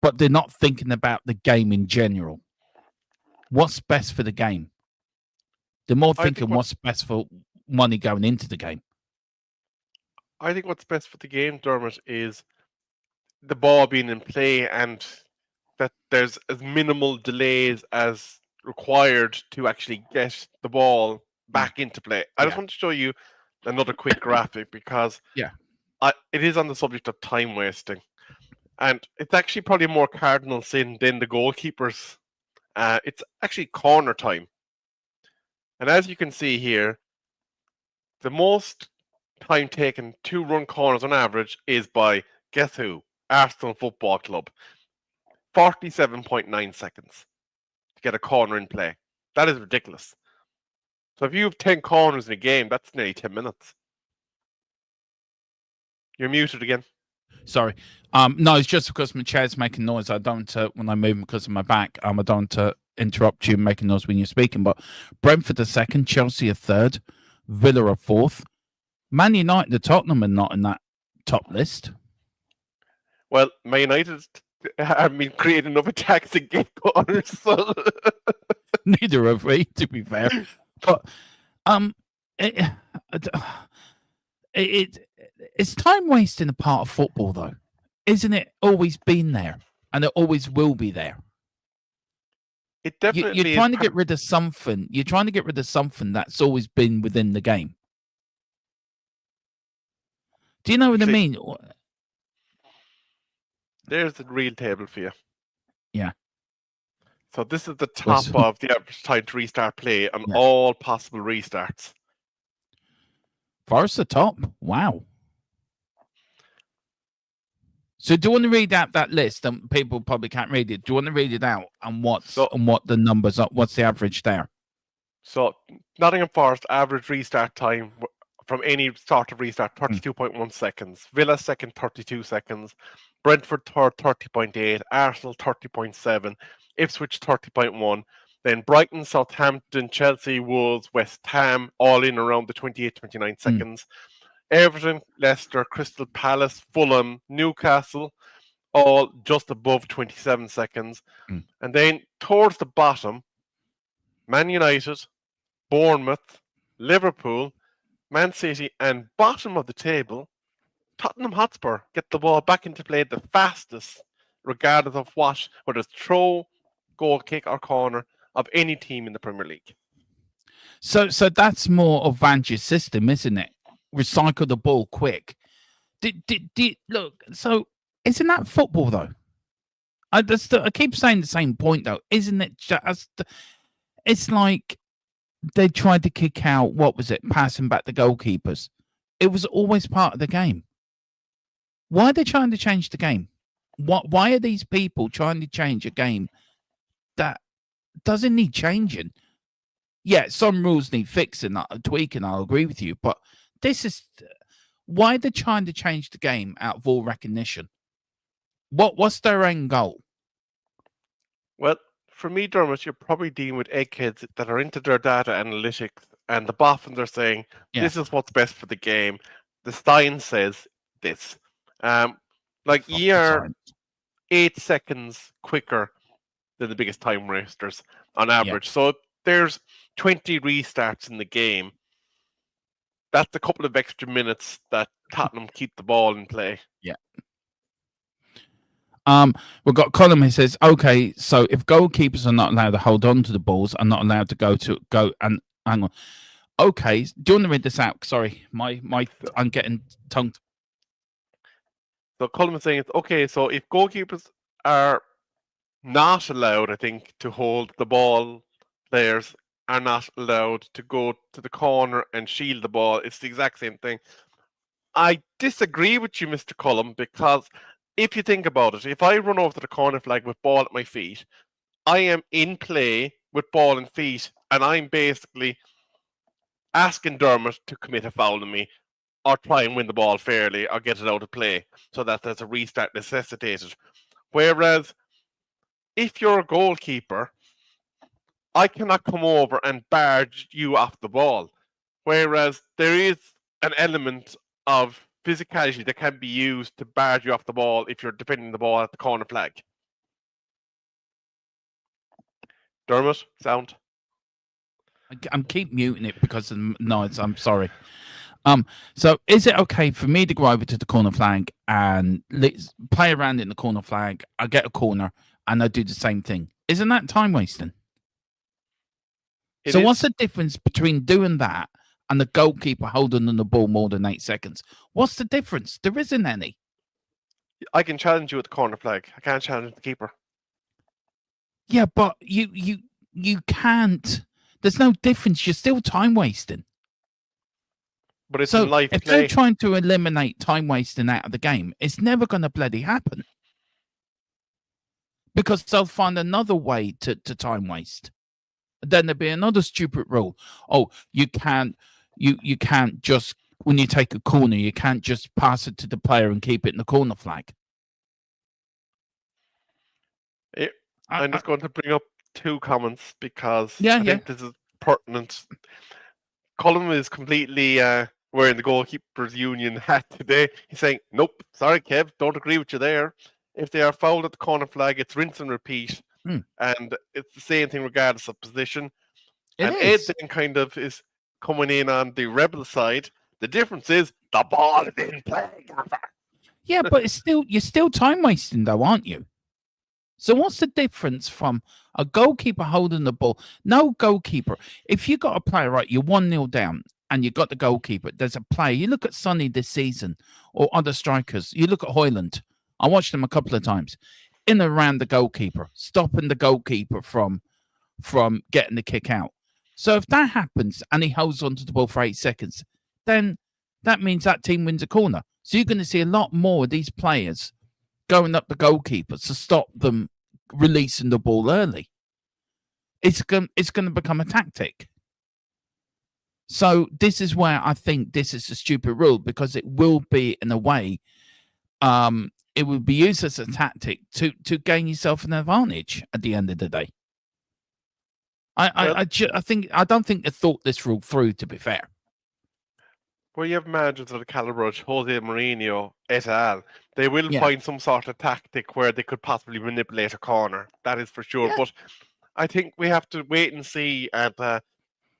but they're not thinking about the game in general? What's best for the game? They're more thinking what's best for money going into the game. I think what's best for the game, Dermot, is the ball being in play and that there's as minimal delays as required to actually get the ball back into play. I just want to show you another quick graphic because it is on the subject of time wasting, and it's actually probably more cardinal sin than the goalkeepers. It's actually corner time, and as you can see here, the most time taken to run corners on average is by, guess who? Arsenal Football Club. 47.9 seconds to get a corner in play. That is ridiculous. So if you have 10 corners in a game, that's nearly 10 minutes. You're muted again. Sorry. No, it's just because my chair's making noise. I don't when I move because of my back. I don't interrupt you making noise when you're speaking. But Brentford are second, Chelsea are third, Villa are fourth. Man United and Tottenham are not in that top list. Well, Man United have been creating enough attacks and get corners, so Neither have we, to be fair. But it's time wasting a part of football, though, isn't it? Always been there, and it always will be there. it definitely You're trying to get rid of something. You're trying to get rid of something that's always been within the game. Do you know what I mean? There's the real table for you. Yeah. So this is the top of the average time to restart play on all possible restarts. Forest the top. Wow. So do you want to read out that list? And people probably can't read it. Do you want to read it out and what the numbers are? What's the average there? So Nottingham Forest average restart time from any sort of restart 32.1 seconds. Villa second 32 seconds. Brentford third 30.8. Arsenal 30.7. Ipswich 30.1. Then Brighton, Southampton, Chelsea, Wolves, West Ham, all in around the 28-29 seconds. Everton, Leicester, Crystal Palace, Fulham, Newcastle, all just above 27 seconds. And then towards the bottom, Man United, Bournemouth, Liverpool, Man City, and bottom of the table, Tottenham Hotspur get the ball back into play the fastest, regardless of whether it's throw, goal kick, or corner of any team in the Premier League. So that's more of Vange's system, isn't it? Recycle the ball quick. Look, so isn't that football though? I keep saying the same point though. Isn't it just? It's like they tried to kick out, what was it, passing back the goalkeepers. It was always part of the game. Why are they trying to change the game? Why are these people trying to change a game that doesn't need changing? Yeah, some rules need fixing, tweaking, I'll agree with you. But this is... Why are they trying to change the game out of all recognition? What's their end goal? Well, for me, Dermot, you're probably dealing with eggheads that are into their data analytics, and the boffins are saying, this is what's best for the game. The science says this. Like, you're 8 seconds quicker than the biggest time wasters on average. Yeah. So there's 20 restarts in the game. That's a couple of extra minutes that Tottenham keep the ball in play. Yeah. We've got Colin who says, okay, so if goalkeepers are not allowed to hold on to the balls, are not allowed to go and hang on. Okay, do you want to read this out? Sorry, I'm getting tongued. So Colin was saying, okay, so if goalkeepers are not allowed, I think, to hold the ball, players are not allowed to go to the corner and shield the ball. It's the exact same thing. I disagree with you, Mr. Cullum, because if you think about it, if I run over to the corner flag with ball at my feet, I am in play with ball and feet, and I'm basically asking Dermot to commit a foul on me or try and win the ball fairly or get it out of play so that there's a restart necessitated. Whereas if you're a goalkeeper, I cannot come over and barge you off the ball. Whereas there is an element of physicality that can be used to barge you off the ball if you're defending the ball at the corner flag. Dermot, sound? I'm keep muting it because of the noise. I'm sorry. So is it okay for me to go over to the corner flag and let's play around in the corner flag? I get a corner and I do the same thing. Isn't that time wasting? What's the difference between doing that and the goalkeeper holding on the ball more than 8 seconds? What's the difference? There isn't any. I can challenge you at the corner flag. I can't challenge the keeper. Yeah, but you can't. There's no difference. You're still time wasting. But it's in live if play. They're trying to eliminate time wasting out of the game, it's never going to bloody happen. Because they'll find another way to time waste. Then there'd be another stupid rule. Oh, you can't just, when you take a corner, you can't just pass it to the player and keep it in the corner flag. I'm just going to bring up two comments because Yeah, I think this is pertinent. Colin is completely wearing the goalkeepers union hat today. He's saying, "Nope, sorry, Kev, don't agree with you there. If they are fouled at the corner flag, it's rinse and repeat, and it's the same thing regardless of position." It and is. Ed then kind of is coming in on the rebel side. The difference is the ball is in play. Yeah, but you're still time wasting though, aren't you? So what's the difference from a goalkeeper holding the ball? No goalkeeper. If you got a player, right, you're 1-0 down and you got the goalkeeper, there's a player. You look at Sonny this season or other strikers. You look at Hoyland. I watched him a couple of times. In and around the goalkeeper, stopping the goalkeeper from getting the kick out. So if that happens and he holds onto the ball for 8 seconds, then that means that team wins a corner. So you're going to see a lot more of these players going up the goalkeepers to stop them releasing the ball early. It's going to become a tactic. So this is where I think this is a stupid rule, because it will be, in a way, it will be used as a tactic to gain yourself an advantage at the end of the day. I don't think they thought this rule through, to be fair. Where you have managers of the caliber of Jose Mourinho et al., they will find some sort of tactic where they could possibly manipulate a corner. That is for sure. Yeah. But I think we have to wait and see. And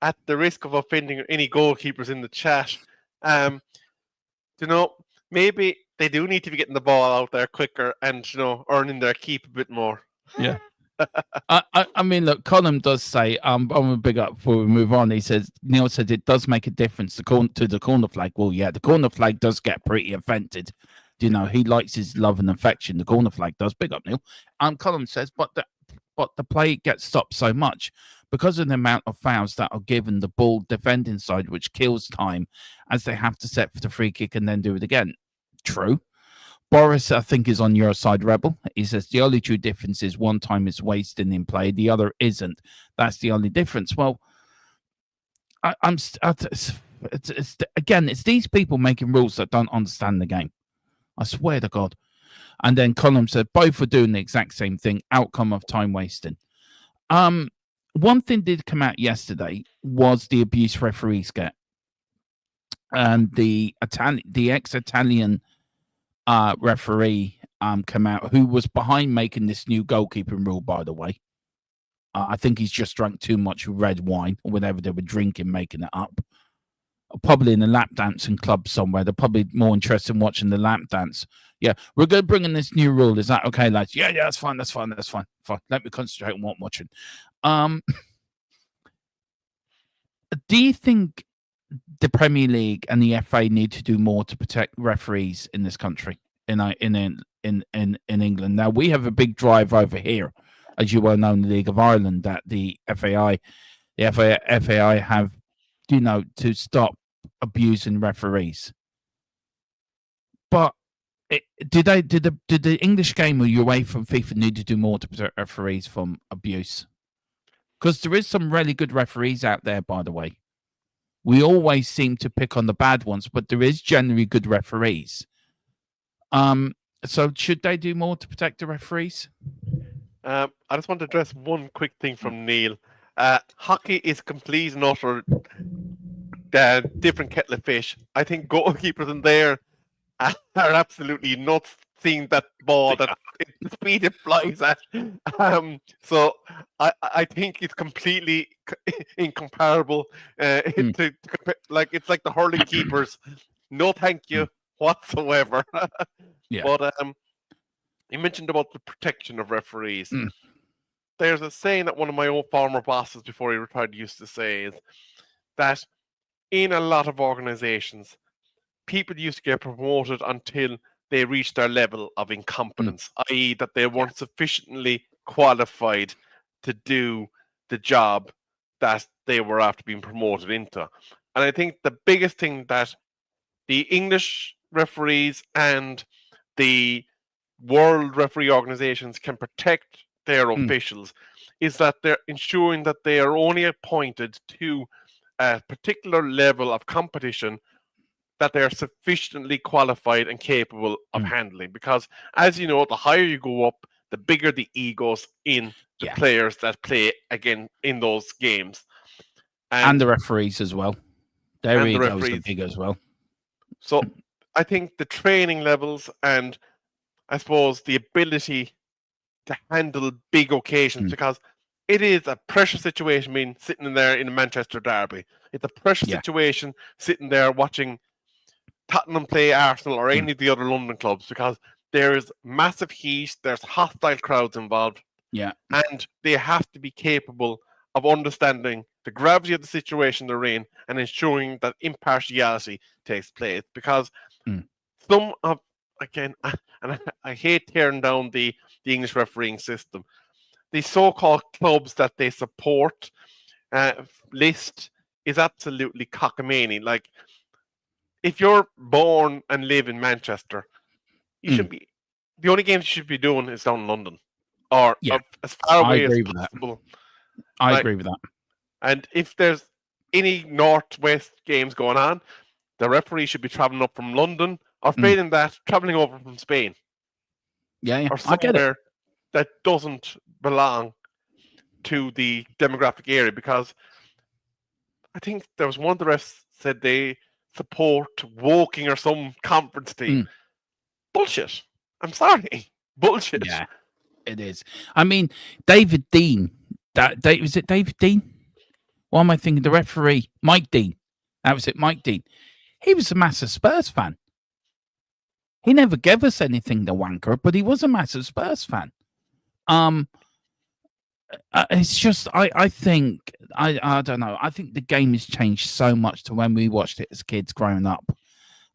at the risk of offending any goalkeepers in the chat, maybe they do need to be getting the ball out there quicker and earning their keep a bit more. Yeah. I mean, look, Colin does say, I'm going to big up before we move on. He says, Neil said it does make a difference to the corner flag. Well, yeah, the corner flag does get pretty offended. He likes his love and affection. The corner flag does. Big up, Neil. Colin says, but the play gets stopped so much because of the amount of fouls that are given the ball defending side, which kills time as they have to set for the free kick and then do it again. True. Boris, I think, is on your side, Rebel. He says the only true difference is one time is wasting in play, the other isn't. That's the only difference. Well, it's these people making rules that don't understand the game. I swear to God. And then Colin said both were doing the exact same thing. Outcome of time wasting. One thing did come out yesterday was the abuse referees get, and the ex-Italian referee come out, who was behind making this new goalkeeping rule, by the way. I think he's just drunk too much red wine or whatever they were drinking, making it up. Probably in a lap dancing club somewhere. They're probably more interested in watching the lap dance. Yeah, we're going to bring in this new rule. Is that okay, lads? Yeah, that's fine. Fine. Let me concentrate on what I'm watching. Do you think the Premier League and the FA need to do more to protect referees in this country, in England? Now, we have a big drive over here, as you well know, in the League of Ireland, that the FAI have, to stop abusing referees. But did the English game or UEFA FIFA need to do more to protect referees from abuse? Because there is some really good referees out there, by the way. We always seem to pick on the bad ones, but there is generally good referees. So should they do more to protect the referees? I just want to address one quick thing from Neil. Hockey is complete and utter different kettle of fish. I think goalkeepers in there are absolutely nuts seeing that ball, that the speed it flies at. So I think it's completely incomparable. It's like the hurling keepers. No, thank you whatsoever. Yeah. But you mentioned about the protection of referees. There's a saying that one of my old former bosses before he retired used to say, is that in a lot of organizations, people used to get promoted until they reached their level of incompetence, i.e. that they weren't sufficiently qualified to do the job that they were after being promoted into. And I think the biggest thing that the English referees and the world referee organizations can protect their officials is that they're ensuring that they are only appointed to a particular level of competition that they're sufficiently qualified and capable of handling. Because, as you know, the higher you go up, the bigger the egos in the players that play again in those games. And the referees as well. Their and the egos are referees. big as well. So I think the training levels and I suppose the ability to handle big occasions, because it is a pressure situation being sitting in there in a Manchester derby. It's a pressure situation sitting there watching Tottenham play Arsenal or any of the other London clubs, because there is massive heat, there's hostile crowds involved. Yeah. And they have to be capable of understanding the gravity of the situation they're in and ensuring that impartiality takes place. Because some of, again, and I hate tearing down the English refereeing system, the so-called clubs that they support list is absolutely cockamamie. Like, if you're born and live in Manchester, you should be, the only games you should be doing is down in London or as far away as possible. I agree with that. And if there's any northwest games going on, the referee should be traveling up from London, or failing that, traveling over from Spain. Yeah, or I get it. that doesn't belong to the demographic area. Because I think there was one of the refs said they support Woking or some conference team. Bullshit. I'm sorry. Bullshit. Yeah, it is. I mean, David Dean. Was it David Dean? What am I thinking? The referee, Mike Dean. That was it, Mike Dean. He was a massive Spurs fan. He never gave us anything, the wanker, but he was a massive Spurs fan. It's just, I think, I don't know. I think the game has changed so much to when we watched it as kids growing up.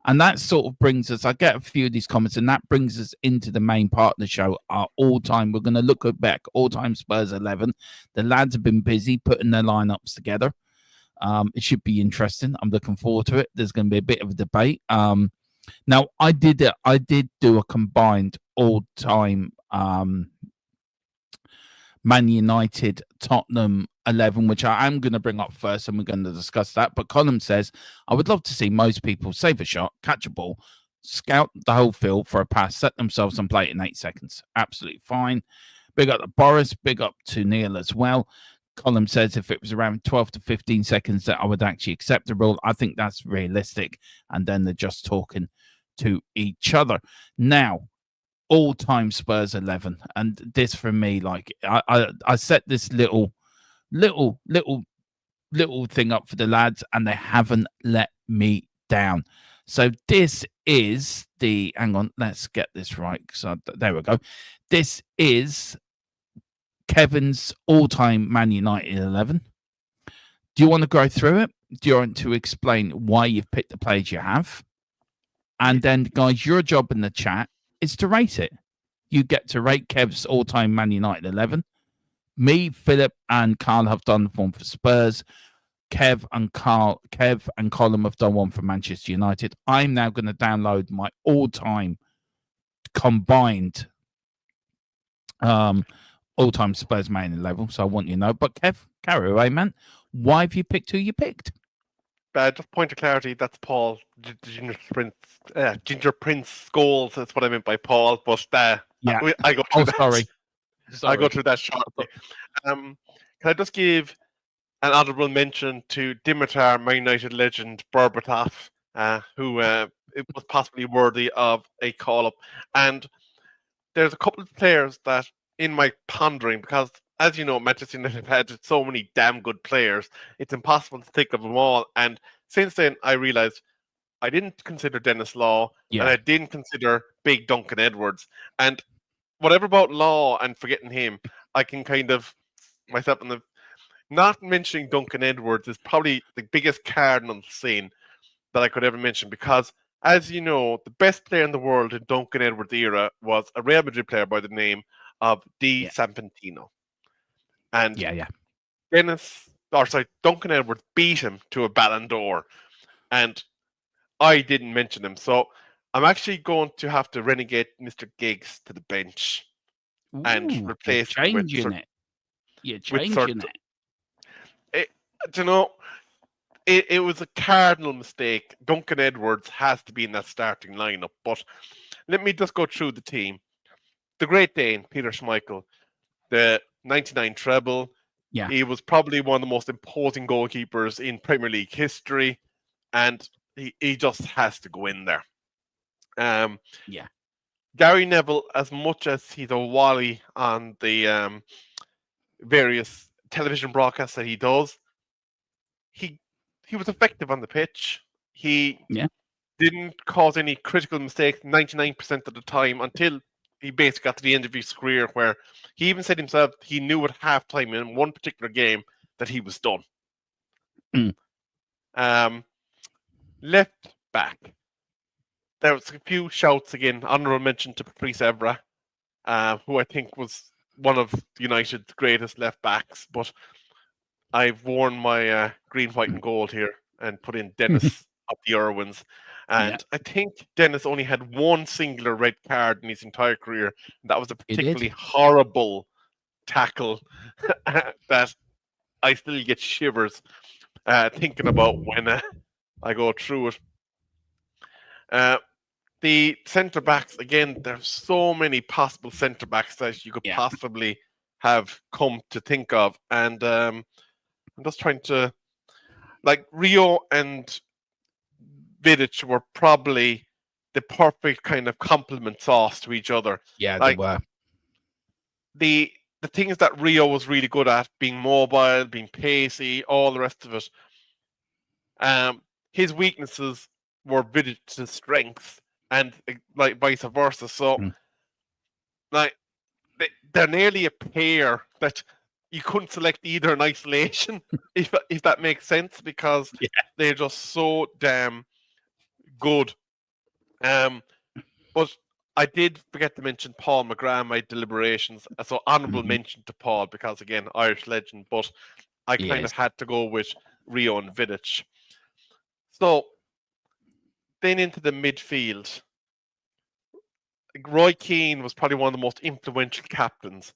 And that sort of brings us, I get a few of these comments, and that brings us into the main part of the show, our all-time. We're going to look back, all-time Spurs 11. The lads have been busy putting their lineups together. It should be interesting. I'm looking forward to it. There's going to be a bit of a debate. Now, I did do a combined all-time Man United Tottenham 11, which I am going to bring up first, and we're going to discuss that. But Colin says, I would love to see most people save a shot, catch a ball, scout the whole field for a pass, set themselves and play it in 8 seconds. Absolutely fine. Big up to Boris, big up to Neil as well. Colin says if it was around 12 to 15 seconds that I would actually accept the rule. I think that's realistic. And then they're just talking to each other. Now, all-time Spurs 11. And this for me, like, I set this little thing up for the lads, and they haven't let me down. So this is the, hang on, let's get this right. So there we go. This is Kevin's all-time Man United 11. Do you want to go through it? Do you want to explain why you've picked the players you have? And then, guys, your job in the chat is to rate it. You get to rate Kev's all-time Man United 11. Me, Philip, and Carl have done one for Spurs. Kev and Colin have done one for Manchester United. I'm now going to download my all-time combined all-time Spurs Man 11. So I want you to know. But Kev, carry away, man. Why have you picked who you picked? Just point of clarity, that's Paul, Ginger Prince Scholes. That's what I meant by Paul. But yeah, I go through that. Sorry. I'll go through that shortly. Can I just give an honourable mention to Dimitar, Man United legend Berbatov, who it was possibly worthy of a call-up. And there's a couple of players that, in my pondering, because as you know, Manchester United have had so many damn good players, it's impossible to think of them all. And since then, I realised I didn't consider Dennis Law, and I didn't consider Big Duncan Edwards. And whatever about Law and forgetting him, I can kind of myself in the not mentioning Duncan Edwards is probably the biggest cardinal sin that I could ever mention, because as you know, the best player in the world in Duncan Edwards' era was a Real Madrid player by the name of Di Sanfantino. And Duncan Edwards beat him to a Ballon d'Or, and I didn't mention him. So I'm actually going to have to renegade Mr. Giggs to the bench and replace him with You're with sort changing of, it. do you know, it was a cardinal mistake. Duncan Edwards has to be in that starting lineup. But let me just go through the team. The Great Dane, Peter Schmeichel, the 99 treble. Yeah. He was probably one of the most imposing goalkeepers in Premier League history, and he just has to go in there. Yeah. Gary Neville, as much as he's a wally on the various television broadcasts that he does, he was effective on the pitch. He didn't cause any critical mistakes 99% of the time until he basically got to the end of his career, where he even said himself he knew at halftime in one particular game that he was done. Left back. There was a few shouts again. Honourable mention to Patrice Evra, who I think was one of United's greatest left backs. But I've worn my green, white, and gold here and put in Dennis up the Irwins. And I think Dennis only had one singular red card in his entire career. And that was a particularly horrible tackle that I still get shivers thinking about when I go through it. The centre backs, again, there's so many possible centre backs that you could possibly have come to think of. And I'm just trying to, like, Rio and Vidic were probably the perfect kind of complement sauce to each other. Yeah, like, they were. The things that Rio was really good at, being mobile, being pacey, all the rest of it. His weaknesses were Vidic's strengths, and like vice versa. So, like, they're nearly a pair that you couldn't select either in isolation, if that makes sense, because they're just so damn good. But I did forget to mention Paul McGrath in my deliberations. So honourable mention to Paul, because again, Irish legend, but I kind of had to go with Rio and Vidic. So then into the midfield. Roy Keane was probably one of the most influential captains.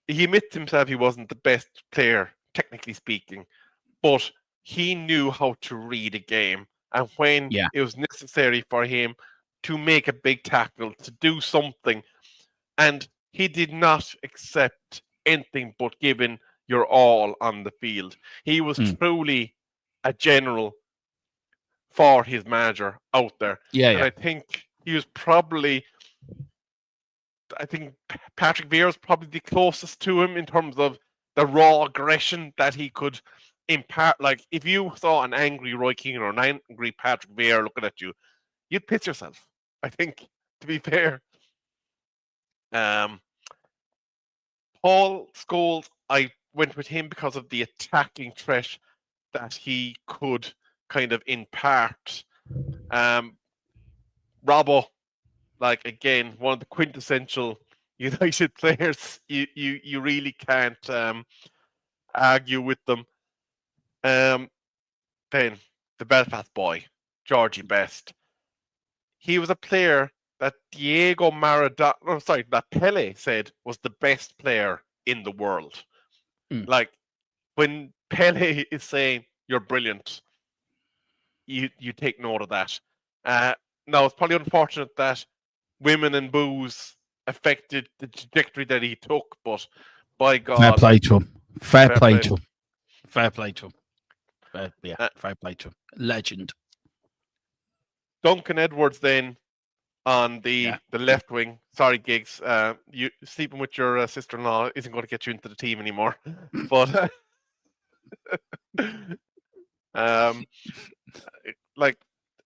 He admits himself he wasn't the best player, technically speaking, but he knew how to read a game. And when it was necessary for him to make a big tackle, to do something, and he did not accept anything but giving your all on the field. He was truly a general for his manager out there. And I think he was probably, I think Patrick Vieira was probably the closest to him in terms of the raw aggression that he could impart. Like, if you saw an angry Roy Keane or an angry Patrick Vieira looking at you, you'd piss yourself, I think, to be fair. Paul Scholes, I went with him because of the attacking threat that he could kind of impart. Robbo, like, again, one of the quintessential United players. You really can't argue with them. Then the Belfast boy, Georgie Best. He was a player that Diego Maradona, that Pele said was the best player in the world. Like, when Pele is saying you're brilliant, you take note of that. Now, it's probably unfortunate that women and booze affected the trajectory that he took, but by God, fair play to him. Fair play to him. Fair play to him. Fair play to him. Legend. Duncan Edwards then on the left wing. Sorry, Giggs. You sleeping with your sister-in-law isn't going to get you into the team anymore. But like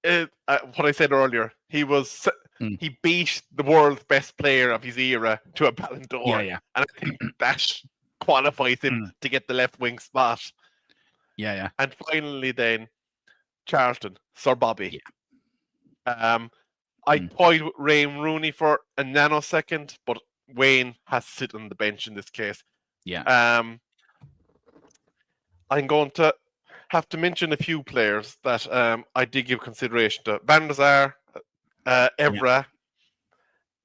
what I said earlier, he beat the world's best player of his era to a Ballon d'Or. And I think that qualifies him to get the left wing spot. And finally, then Charlton, Sir Bobby. I toyed with Wayne Rooney for a nanosecond, but Wayne has to sit on the bench in this case. I'm going to have to mention a few players that I did give consideration to. Van der Sar, Evra,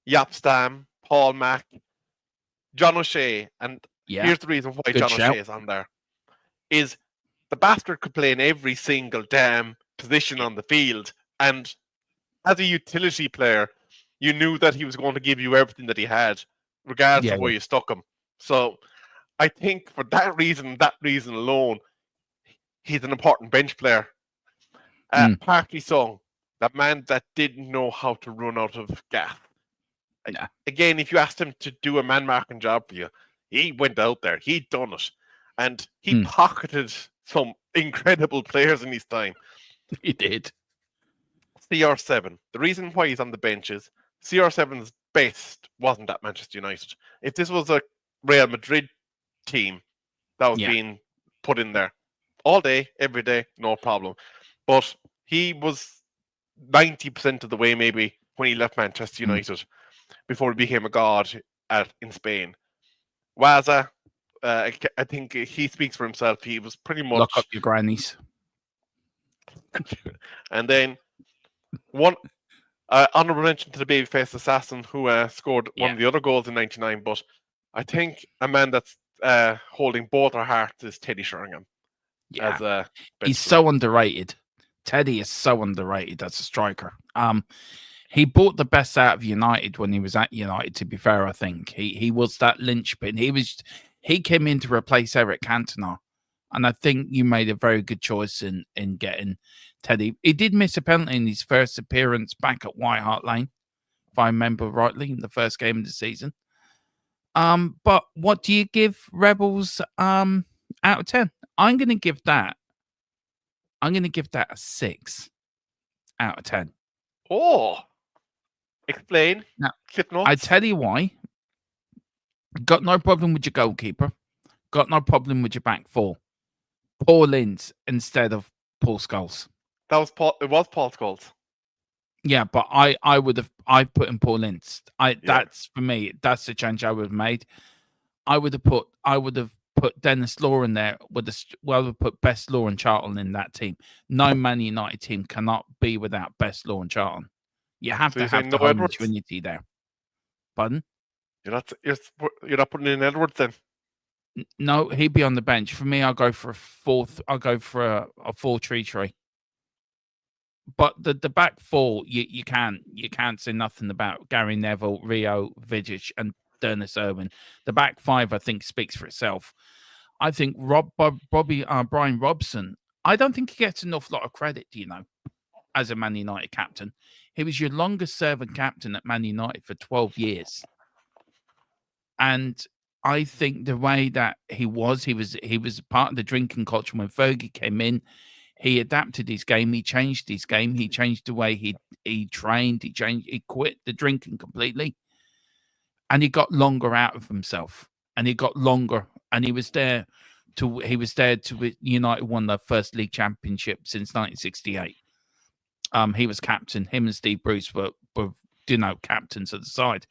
Jaap Stam, Paul Mack, John O'Shea. And Yeah. Here's the reason why Good John shout. O'Shea is on there. Is the bastard could play in every single damn position on the field, and as a utility player, you knew that he was going to give you everything that he had, regardless Yeah, of where you stuck him. So I think for that reason alone, he's an important bench player. Partly so, that man that didn't know how to run out of gas. Nah. Again, if you asked him to do a man marking job for you, he went out there, he'd done it, and he pocketed some incredible players in his time. He did. CR7. The reason why he's on the bench is CR7's best wasn't at Manchester United. If this was a Real Madrid team that was being put in there all day, every day, no problem. But he was 90% of the way maybe when he left Manchester United before he became a god in Spain. Waza, I think he speaks for himself. He was pretty much... Lock up your grannies. And then one honorable mention to the babyface assassin who scored one of the other goals in '99. But I think a man that's holding both our hearts is Teddy Sheringham. Yeah, he's so underrated. Teddy is so underrated as a striker. He brought the best out of United when he was at United. To be fair, I think he was that linchpin. He came in to replace Eric Cantona, and I think you made a very good choice in getting Teddy. He did miss a penalty in his first appearance back at White Hart Lane, if I remember rightly, in the first game of the season. But what do you give Rebels out of 10? I'm going to give that a 6 out of 10. Oh, explain. Now, Clip notes. I tell you why. Got no problem with your goalkeeper. Got no problem with your back four. Paul Ince instead of Paul Scholes. That was Paul. It was Paul Scholes. Yeah, but I put in Paul Ince. That's for me. That's the change I would have made. I would have put Dennis Law in there. I would put Best Law and Charlton in that team. No Man United team cannot be without Best Law and Charlton. You have to have the homogeneity there. Pardon? You're not putting in Edwards then. No, he'd be on the bench. For me, I'll go for a fourth. I'll go for a 4-3-3. But the back four, you can't say nothing about Gary Neville, Rio, Vidic, and Dennis Irwin. The back five, I think, speaks for itself. I think Brian Robson, I don't think he gets an awful lot of credit, as a Man United captain. He was your longest serving captain at Man United for 12 years. And I think the way that he was part of the drinking culture when Fergie came in. He adapted his game. He changed his game. He changed the way he trained. He quit the drinking completely. And he got longer out of himself. And he got longer. And he was there to United won their first league championship since 1968. He was captain. Him and Steve Bruce were captains at the side.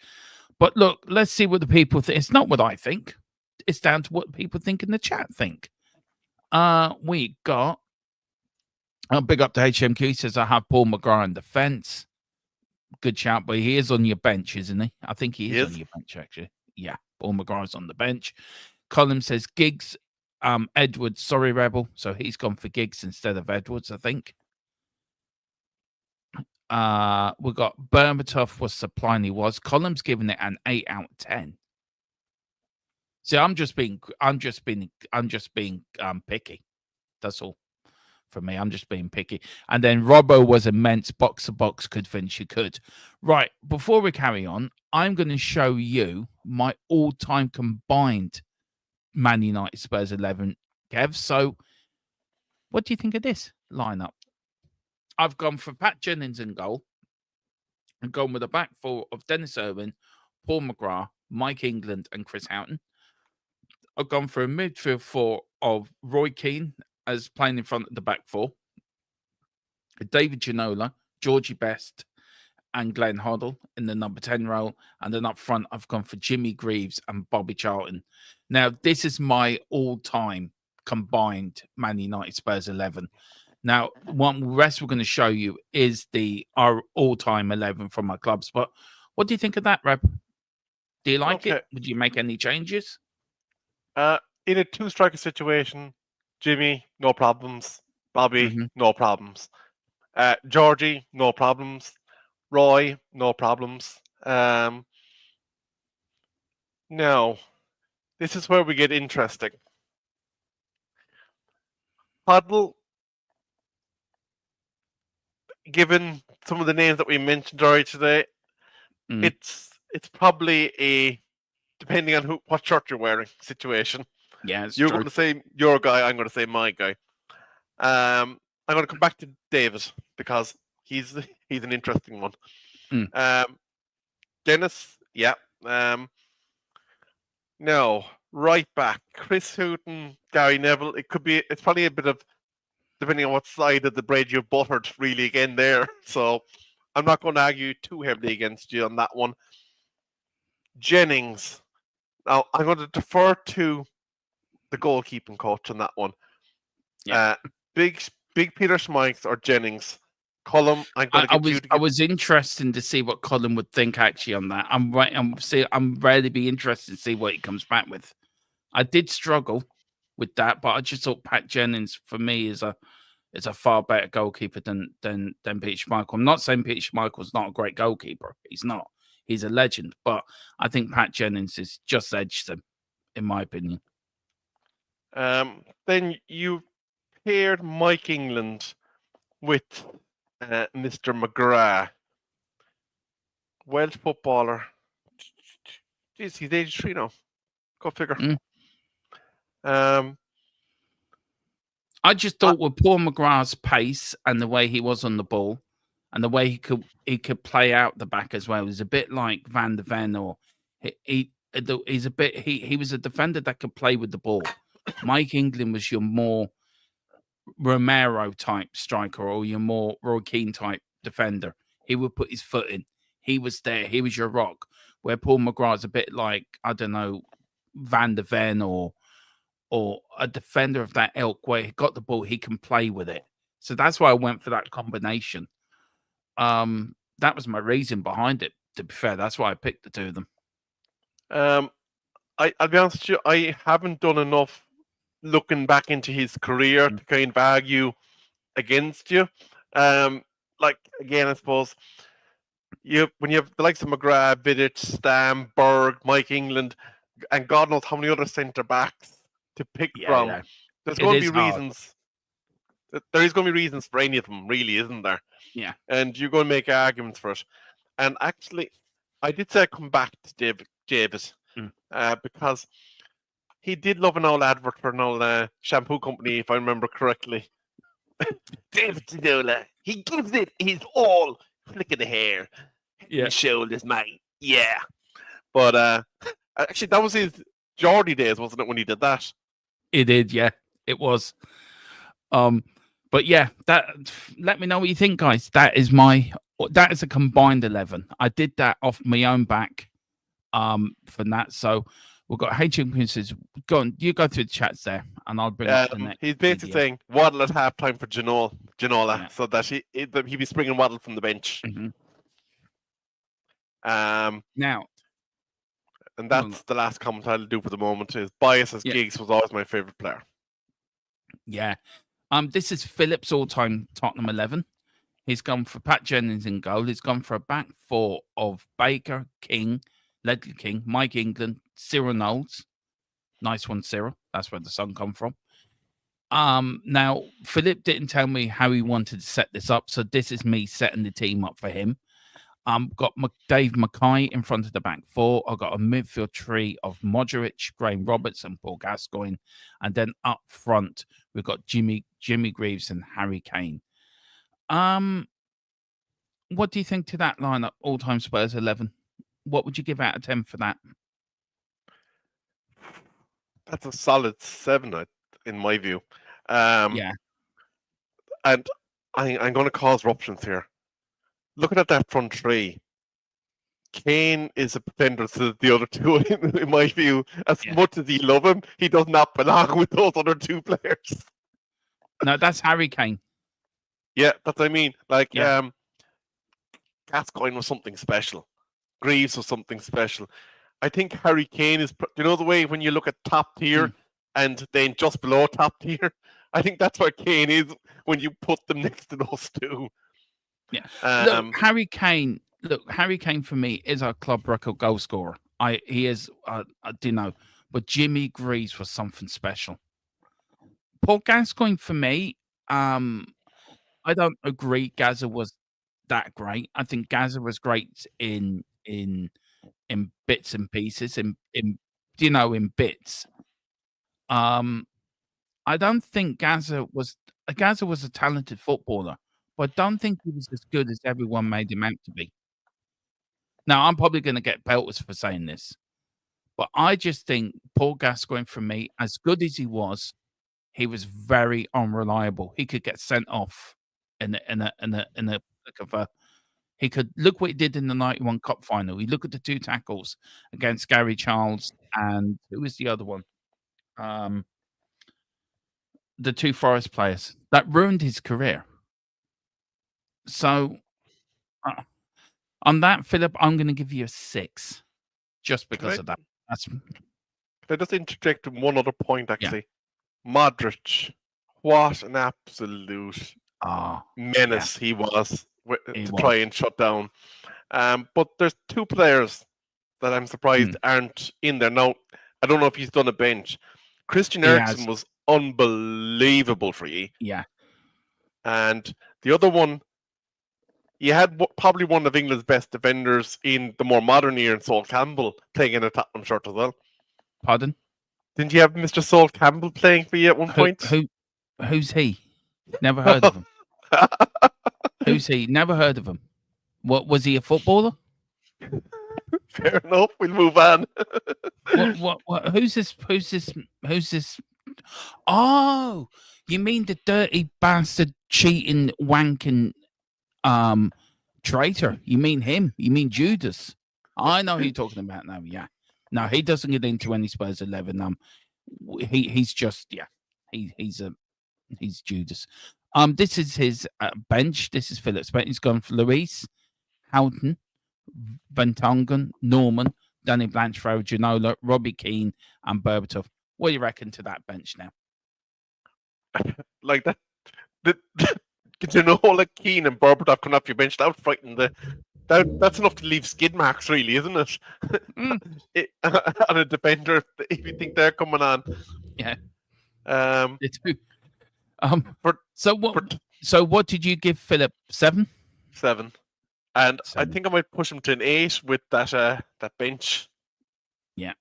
But look, let's see what the people think. It's not what I think. It's down to what people think in the chat think. We got big up to HMQ. He says, I have Paul McGrath in defence. Good shout, but he is on your bench, isn't he? I think he is on your bench, actually. Yeah, Paul McGrath's on the bench. Colin says, Giggs, Edwards, sorry, Rebel. So he's gone for Giggs instead of Edwards, I think. We got Berbatov was supplying he was. Colin's giving it an 8 out of 10. See, I'm just being picky. That's all. For me, I'm just being picky. And then Robbo was immense. Box to box, could finish. He could. Right. Before we carry on, I'm going to show you my all-time combined Man United Spurs 11, Kev. So, what do you think of this lineup? I've gone for Pat Jennings in goal. I've gone with a back four of Dennis Irwin, Paul McGrath, Mike England, and Chris Houghton. I've gone for a midfield four of Roy Keane as playing in front of the back four, David Ginola, Georgie Best, and Glenn Hoddle in the number 10 role. And then up front, I've gone for Jimmy Greaves and Bobby Charlton. Now, this is my all-time combined Man United Spurs 11. Now, one rest we're going to show you is our all-time 11 from my clubs. But what do you think of that, Reb? Do you like it? Would you make any changes? In a two-striker situation, Jimmy, no problems. Bobby, Mhm. no problems. Georgie, no problems. Roy, no problems. Now, this is where we get interesting. Huddle, given some of the names that we mentioned already today, Mm. it's probably a, depending on what shirt you're wearing, situation. Yeah, it's You're true. going to say your guy, I'm going to say my guy. I'm going to come back to David because he's an interesting one. Dennis, yeah. No, right back. Chris Hooton, Gary Neville. It's probably a bit of, depending on what side of the bread you've buttered, really, again there. So I'm not going to argue too heavily against you on that one. Jennings. Now, I'm going to defer to the goalkeeping coach on that one. Yeah. Big Peter Schmeichs or Jennings. Colum, I'm going to get you to I give. was interested to see what Colin would think actually on that. I'm really be interested to see what he comes back with. I did struggle with that, but I just thought Pat Jennings for me is a far better goalkeeper than Peter Schmeichel. I'm not saying Peter Schmeichel's not a great goalkeeper. He's not. He's a legend, but I think Pat Jennings has just edged him, in my opinion. Then you paired Mike England with Mr. McGrath. Welsh footballer. Jeez, he's 83 now. Go figure. I just thought with Paul McGrath's pace and the way he was on the ball, and the way he could play out the back as well, he's a bit like Van der Ven, or he's a bit he was a defender that could play with the ball. Mike England was your more Romero type striker, or your more Roy Keane type defender. He would put his foot in. He was there. He was your rock. Where Paul McGrath's a bit like, I don't know, Van der Ven or a defender of that ilk, where he got the ball, he can play with it. So that's why I went for that combination. That was my reason behind it. To be fair, that's why I picked the two of them. I'll be honest with you, I haven't done enough looking back into his career to kind of argue against you. Like, again, I suppose when you have the likes of McGrath, Vidic, Stam, Berg, Mike England, and God knows how many other centre backs to pick from. Yeah. There's going to be reasons. There is going to be reasons for any of them, really, isn't there? Yeah. And you're going to make arguments for it. And actually, I did say I'd come back to Davis because he did love an old advert for an old shampoo company, if I remember correctly. David Tinola, he gives it his all. Flick of the hair, his shoulders, mate. Yeah. But actually, that was his Geordie days, wasn't it, when he did that? It did, yeah. It was. But yeah, let me know what you think, guys. That is a combined 11. I did that off my own back for that. So we've got HM says, go on, you go through the chats there, and I'll bring up the next. He's basically saying Waddle at halftime for Ginola, so that he'd be springing Waddle from the bench. Now, and that's the last comment I'll do for the moment. Is Bias as Giggs was always my favourite player. Yeah. This is Philip's all-time Tottenham 11. He's gone for Pat Jennings in goal. He's gone for a back four of Baker, King, Ledley King, Mike England, Cyril Knowles. Nice one, Cyril. That's where the sun come from. Now, Philip didn't tell me how he wanted to set this up, so this is me setting the team up for him. Got Dave Mackay in front of the back four. I've got a midfield tree of Modric, Graham Roberts, and Paul Gascoigne. And then up front, we've got Jimmy Greaves and Harry Kane. What do you think to that lineup, all-time Spurs 11? What would you give out of 10 for that? That's a solid 7, in my view. Yeah. And I'm going to cause ruptions here. Looking at that front three, Kane is a pretender to the other two, in my view. As much as he love him, he does not belong with those other two players. No, that's Harry Kane. Yeah, that's what I mean. Like, Gascoigne was something special. Greaves was something special. I think Harry Kane is, you know, the way when you look at top tier and then just below top tier. I think that's where Kane is when you put them next to those two. Yeah. Look, Harry Kane. Look, Harry Kane for me is our club record goal scorer. He is. I do know, but Jimmy Greaves was something special. Paul Gascoigne for me. I don't agree. Gaza was that great. I think Gaza was great in bits and pieces. In in bits. I don't think Gaza was a talented footballer, but I don't think he was as good as everyone made him out to be. Now, I'm probably going to get pelters for saying this, but I just think Paul Gascoigne, for me, as good as he was very unreliable. He could get sent off in a flick of a. He could look what he did in the '91 Cup final. He look at the 2 tackles against Gary Charles and who was the other one? The 2 Forest players that ruined his career. So, on that, Philip, I'm going to give you a 6, just because of that. Can I just interject one other point? Actually, Modric, what an absolute menace he was to try and shut down. But there's 2 players that I'm surprised aren't in there now. I don't know if he's done a bench. Christian Eriksen was unbelievable for you. Yeah. And the other one, you had probably one of England's best defenders in the more modern era, in Sol Campbell, playing in a Tottenham shirt as well. Pardon? Didn't you have Mr. Sol Campbell playing for you at one point? Who's he? Never heard of him. Who's he? Never heard of him. What was he, a footballer? Fair enough. We'll move on. What? Who's this? Oh, you mean the dirty bastard, cheating, wanking, traitor? You mean him? You mean Judas? I know who you're talking about now. Yeah. No, he doesn't get into any Spurs 11. He's just he's Judas. This is his bench. This is Philip's bench. He's gone for Luis, Houghton, Bentongan, Norman, Danny Blanchflower, Ginola, Robbie Keane, and Berbatov. What do you reckon to that bench now? Like that, you know, like Keane and Berbatov coming off your bench, that would frighten that's enough to leave skid marks, really, isn't it? On a defender, if you think they're coming on. Yeah. It's So what did you give Philip? 7? 7. And 7. I think I might push him to an 8 with that bench. Yeah.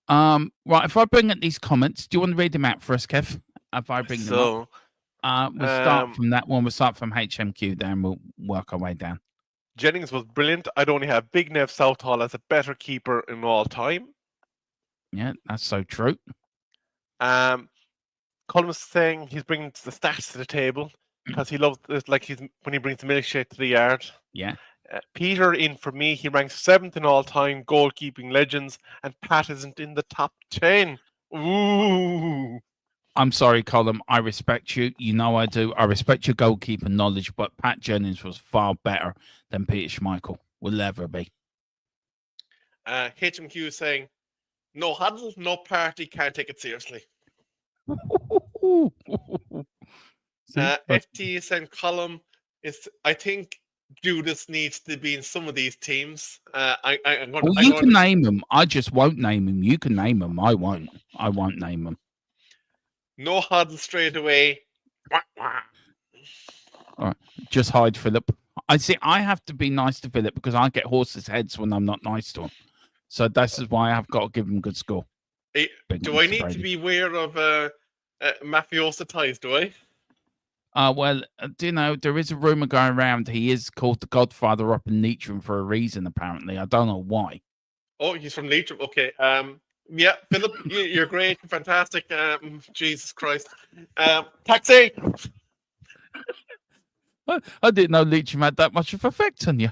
Right. If I bring up these comments, do you want to read them out for us, Kev? If I bring them up, we'll start from that one. We'll start from HMQ there, and we'll work our way down. Jennings was brilliant. I'd only have Big Nev Southall as a better keeper in all time. Yeah, that's so true. Colin was saying he's bringing the stats to the table because he loves it, like when he brings the milkshake to the yard. Yeah. Peter, in for me, he ranks 7th in all-time goalkeeping legends, and Pat isn't in the top 10. Ooh. I'm sorry, Colin. I respect you. You know I do. I respect your goalkeeping knowledge, but Pat Jennings was far better than Peter Schmeichel will ever be. HMQ is saying, no huddle, no party, can't take it seriously. FT is saying, Colin, I think Judas needs to be in some of these teams. You can name them. I just won't name them. You can name them. I won't name them. No huddle straight away. All right. Just hide Philip. I have to be nice to Philip because I get horses' heads when I'm not nice to him. So this is why I've got to give him a good score. Do I need to be aware of mafioso ties, do I? Well, do you know, there is a rumor going around he is called the Godfather up in Leitrim for a reason, apparently. I don't know why. Oh, he's from Leitrim. Okay. Yeah, Philip, you're great. Fantastic. Jesus Christ. Taxi! I didn't know Leitrim had that much of effect on you.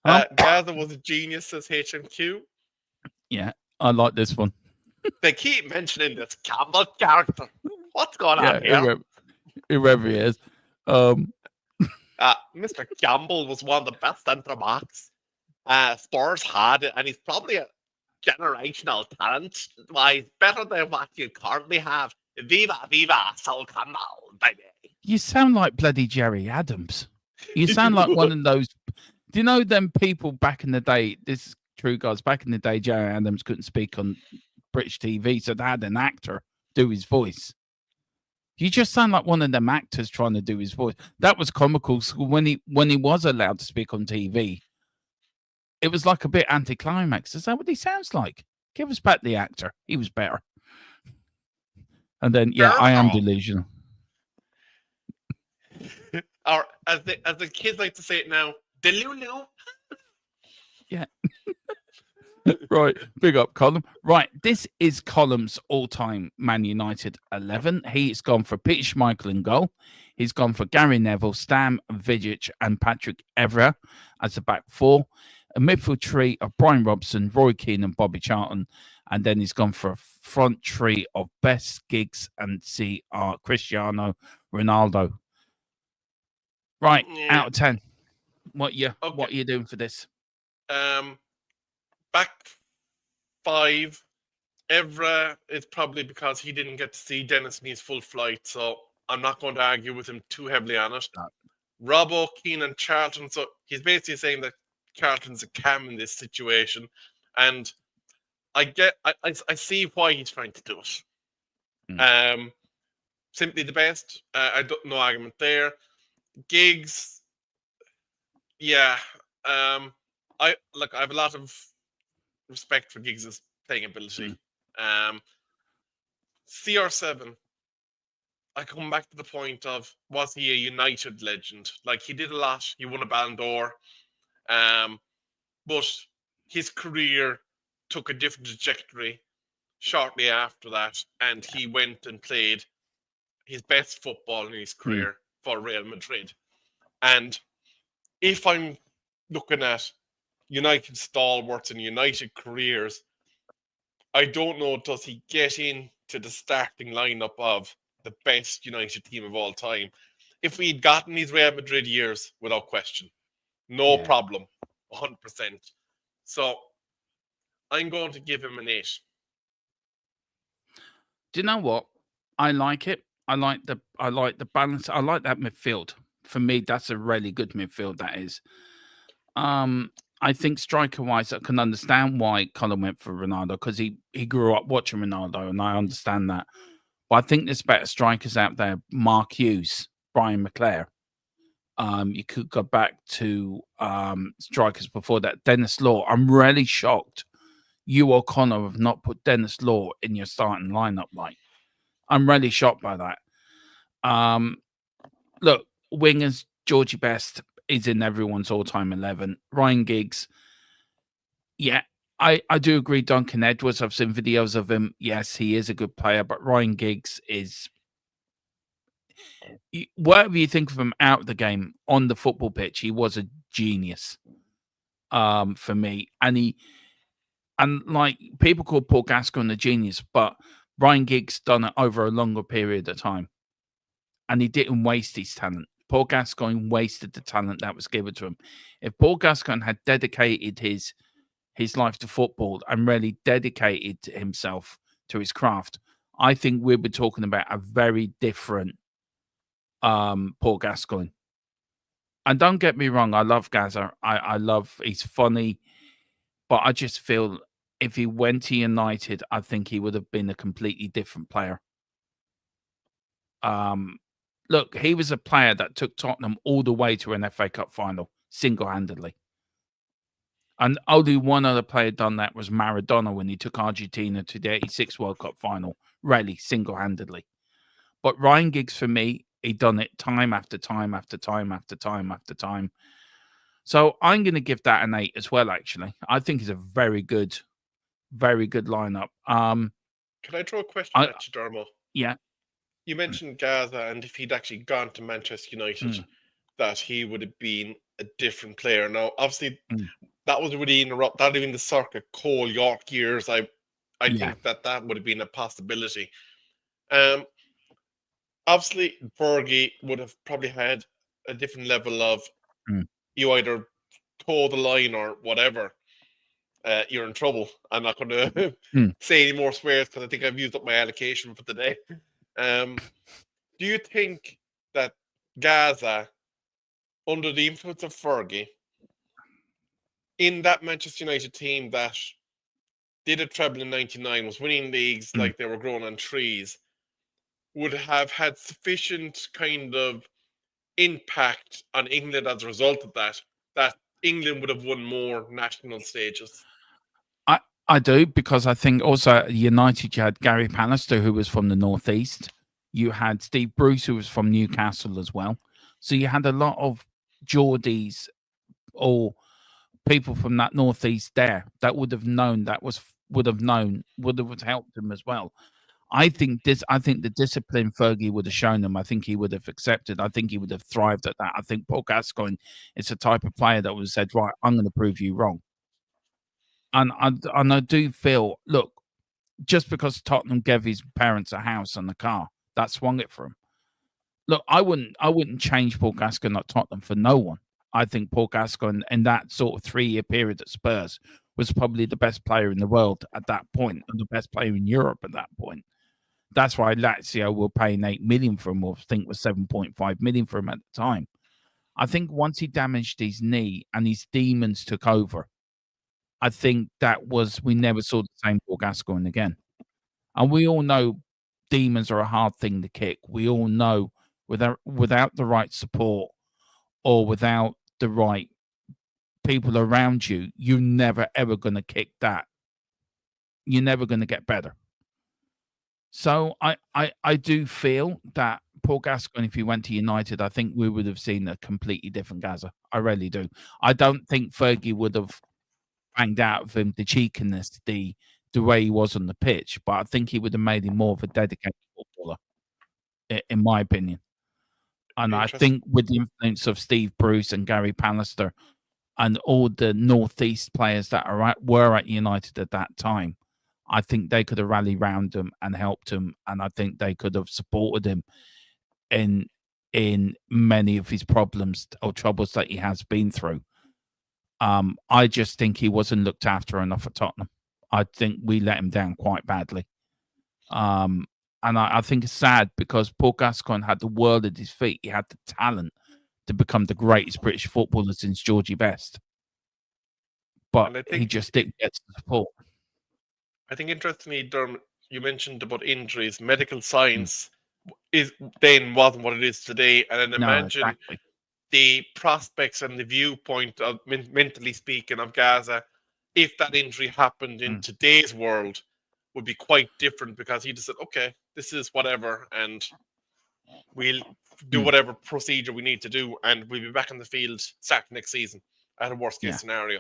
Gaza was a genius, says HMQ. Yeah, I like this one. They keep mentioning this Campbell character. What's going on here? Whoever he is. Mr. Campbell was one of the best centre backs. Spurs had it, and he's probably a generational talent. Why, better than what you currently have. Viva, viva, Sol Campbell, baby. You sound like bloody Jerry Adams. You sound like one of those. Do you know them people back in the day? This is true, guys. Back in the day, Jerry Adams couldn't speak on British TV, so they had an actor do his voice. You just sound like one of them actors trying to do his voice. That was comical. So when he was allowed to speak on TV, it was like a bit anticlimax. Is that what he sounds like? Give us back the actor. He was better. And then, yeah, I am delusional. Or as the kids like to say it now, delulu. Yeah. Right. Big up, Colm. Right. This is Colm's all-time Man United 11. He's gone for Peter Schmeichel in goal. He's gone for Gary Neville, Stam Vidic, and Patrick Evra as the back four. A midfield tree of Brian Robson, Roy Keane, and Bobby Charlton. And then he's gone for a front tree of Best, Giggs, and Cristiano Ronaldo. Right. Out of 10. What are you doing for this? Back five, Evra is probably because he didn't get to see Dennis in his full flight, so I'm not going to argue with him too heavily on it. Robbo, Keane, and Charlton, so he's basically saying that Charlton's a cam in this situation, and I see why he's trying to do it. Simply the best. No argument there. Giggs, yeah. I have a lot of respect for Giggs' playing ability. CR7, I come back to the point of, was he a United legend? Like, he did a lot. He won a Ballon d'Or. But his career took a different trajectory shortly after that, and he went and played his best football in his career for Real Madrid. And if I'm looking at United stalwarts and United careers, I don't know, does he get into the starting lineup of the best United team of all time? If we'd gotten his Real Madrid years, without question, no problem, 100%. So I'm going to give him an 8. Do you know what? I like it. I like the balance. I like that midfield. For me, that's a really good midfield. That is. I think striker-wise, I can understand why Colin went for Ronaldo, because he grew up watching Ronaldo, and I understand that. But I think there's better strikers out there. Mark Hughes, Brian McClare. You could go back to strikers before that. Dennis Law. I'm really shocked you, O'Connor, have not put Dennis Law in your starting lineup. Like, I'm really shocked by that. Look, wingers, Georgie Best is in everyone's all-time 11. Ryan Giggs, yeah, I do agree. Duncan Edwards, I've seen videos of him. Yes, he is a good player, but Ryan Giggs is, whatever you think of him out of the game, on the football pitch, he was a genius for me. And like, people call Paul Gascoigne a genius, but Ryan Giggs done it over a longer period of time. And he didn't waste his talent. Paul Gascoigne wasted the talent that was given to him. If Paul Gascoigne had dedicated his life to football and really dedicated himself to his craft, I think we'd be talking about a very different Paul Gascoigne. And don't get me wrong, I love Gazza. I love, he's funny, but I just feel if he went to United, I think he would have been a completely different player. Look, he was a player that took Tottenham all the way to an FA Cup final, single-handedly. And only one other player done that was Maradona when he took Argentina to the 86 World Cup final, really, single-handedly. But Ryan Giggs, for me, he done it time after time after time after time after time. So I'm going to give that an 8 as well, actually. I think it's a very good lineup. Can I throw a question at you, Dermo? Yeah. You mentioned Gaza, and if he'd actually gone to Manchester United, that he would have been a different player. Now, obviously, that was really that would have been the circa Cole York years. I think that would have been a possibility. Obviously, Fergie would have probably had a different level of you either toe the line or whatever, you're in trouble. I'm not going to Hmm. say any more swears because I think I've used up my allocation for today. Do you think that Gaza, under the influence of Fergie, in that Manchester United team that did a treble in '99, was winning leagues like they were growing on trees, would have had sufficient kind of impact on England as a result of that England would have won more national stages? I do, because I think also at United you had Gary Pallister, who was from the Northeast. You had Steve Bruce, who was from Newcastle as well. So you had a lot of Geordies or people from that Northeast there that would have known, would have helped them as well. I think the discipline Fergie would have shown him, I think he would have accepted. I think he would have thrived at that. I think Paul Gascoigne is a type of player that would have said, right, I'm going to prove you wrong. And I do feel, look, just because Tottenham gave his parents a house and a car, that swung it for him. Look, I wouldn't change Paul Gascoigne at Tottenham for no one. I think Paul Gascoigne in that sort of 3-year period at Spurs was probably the best player in the world at that point, and the best player in Europe at that point. That's why Lazio were paying 8 million for him, or I think was 7.5 million for him at the time. I think once he damaged his knee and his demons took over, I think we never saw the same Paul Gascoigne again. And we all know demons are a hard thing to kick. We all know without the right support or without the right people around you, you're never ever going to kick that. You're never going to get better. So I do feel that Paul Gascoigne, if he went to United, I think we would have seen a completely different Gaza. I really do. I don't think Fergie would have banged out of him the cheekiness, the way he was on the pitch, but I think he would have made him more of a dedicated footballer, in my opinion. And I think with the influence of Steve Bruce and Gary Pallister and all the Northeast players that were at United at that time, I think they could have rallied around him and helped him, and I think they could have supported him in many of his problems or troubles that he has been through. I just think he wasn't looked after enough at Tottenham. I think we let him down quite badly. And I think it's sad because Paul Gascoigne had the world at his feet. He had the talent to become the greatest British footballer since Georgie Best. But he just didn't get the support. I think interestingly, Dermot, you mentioned about injuries. Medical science then wasn't what it is today. And then imagine the prospects and the viewpoint of, mentally speaking, of Gaza, if that injury happened in today's world, would be quite different, because he just said, okay, this is whatever, and we'll do whatever procedure we need to do, and we'll be back in the field starting next season at a worst case scenario.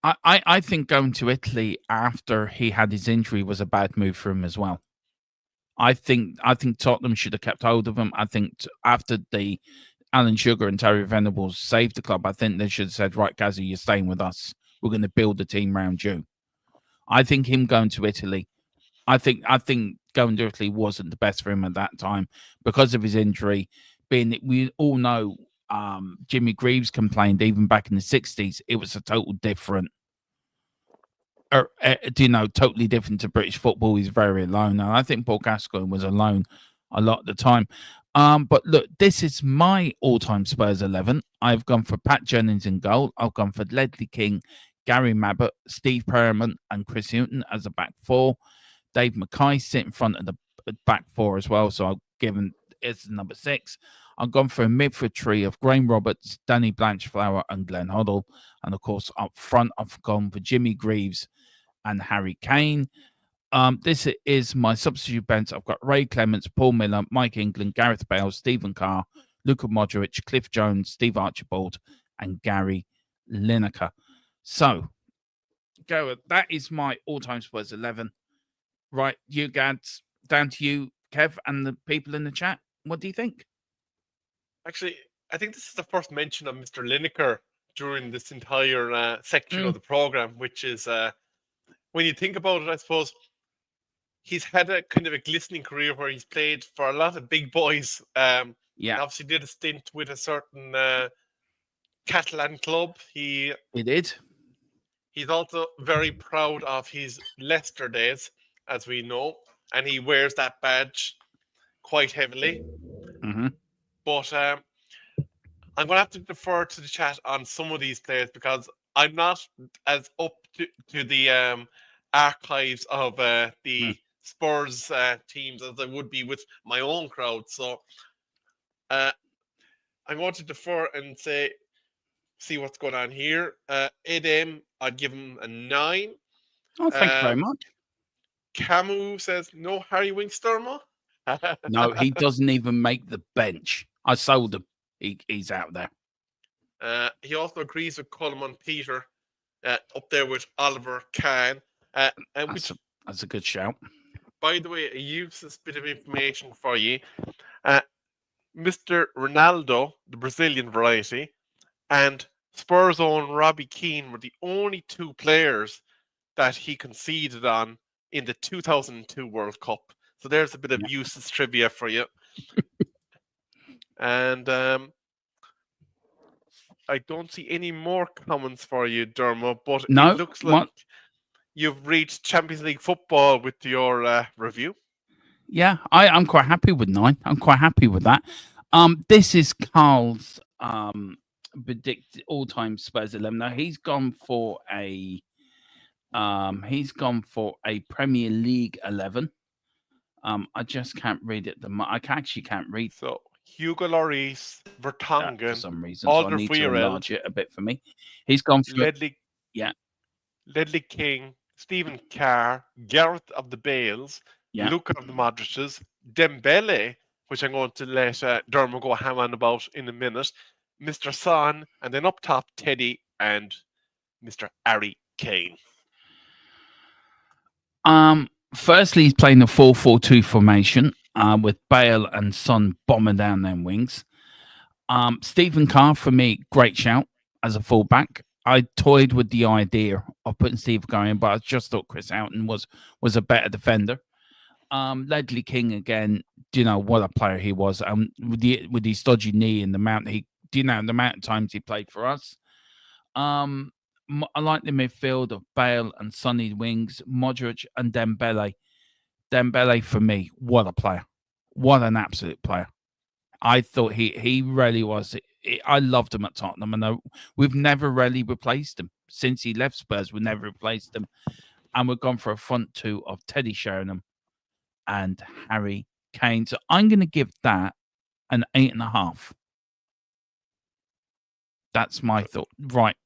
I think going to Italy after he had his injury was a bad move for him as well. I think Tottenham should have kept hold of him. I think after the Alan Sugar and Terry Venables saved the club, I think they should have said, right, Gazza, you're staying with us. We're going to build a team around you. I think him going to Italy, I think going to Italy wasn't the best for him at that time because of his injury. We all know Jimmy Greaves complained even back in the 60s. It was a total different, totally different to British football. He's very alone. And I think Paul Gascoigne was alone a lot of the time. But look, this is my all-time Spurs 11. I've gone for Pat Jennings in goal. I've gone for Ledley King, Gary Mabbott, Steve Perriman, and Chris Hughton as a back four. Dave Mackay sit in front of the back four as well. So I've given it's number 6. I've gone for a midfield tree of Graham Roberts, Danny Blanchflower, and Glenn Hoddle. And of course, up front, I've gone for Jimmy Greaves and Harry Kane. This is my substitute bench. I've got Ray Clements, Paul Miller, Mike England, Gareth Bale, Stephen Carr, Luka Modric, Cliff Jones, Steve Archibald, and Gary Lineker. So, that is my all-time Spurs 11. Right, you Gads, down to you, Kev, and the people in the chat. What do you think? Actually, I think this is the first mention of Mr. Lineker during this entire section of the program, which is, when you think about it, I suppose, he's had a kind of a glistening career where he's played for a lot of big boys. He obviously did a stint with a certain Catalan club. He did. He's also very proud of his Leicester days, as we know, and he wears that badge quite heavily. Hmm. But I'm going to have to defer to the chat on some of these players because I'm not as up to the archives of the Spurs teams as I would be with my own crowd. So I'm going to defer and see what's going on here. Edem, I'd give him a 9. Oh, thank you very much. Camus says no Harry Winks, Dermo. No, he doesn't even make the bench. I sold him. He's out there. He also agrees with Coleman Peter up there with Oliver Kahn. That's a good shout. By the way, a useless bit of information for you. Mr. Ronaldo, the Brazilian variety, and Spurs' own Robbie Keane were the only 2 players that he conceded on in the 2002 World Cup. So there's a bit of useless trivia for you. And I don't see any more comments for you, Dermo, but No, it looks like you've reached Champions League football with your review. Yeah, I'm quite happy with 9. I'm quite happy with that. This is Carl's predicted all-time Spurs 11. Now he's gone for a Premier League 11. I just can't read it. I actually can't read. So Hugo Lloris, Vertonghen, for some reason, so I need to enlarge it a bit for me. He's gone for Ledley King, Stephen Carr, Gareth of the Bales, Luka of the Modriches, Dembele, which I'm going to let Dermo go ham on about in a minute, Mr. Son, and then up top Teddy and Mr. Harry Kane. Firstly, he's playing the 4-4-2 formation with Bale and Son bombing down them wings. Stephen Carr, for me, great shout as a fullback. I toyed with the idea of putting Steve Carr in, but I just thought Chris Houghton was a better defender. Ledley King again, what a player he was. With his dodgy knee and the amount the amount of times he played for us. I like the midfield of Bale and Sonny wings, Modric and Dembele. Dembele for me, what a player! What an absolute player! I thought he really was. I loved him at Tottenham, and we've never really replaced him since he left Spurs. We've never replaced him, and we've gone for a front 2 of Teddy Sheringham and Harry Kane. So I'm going to give that an 8.5. That's my thought. Right.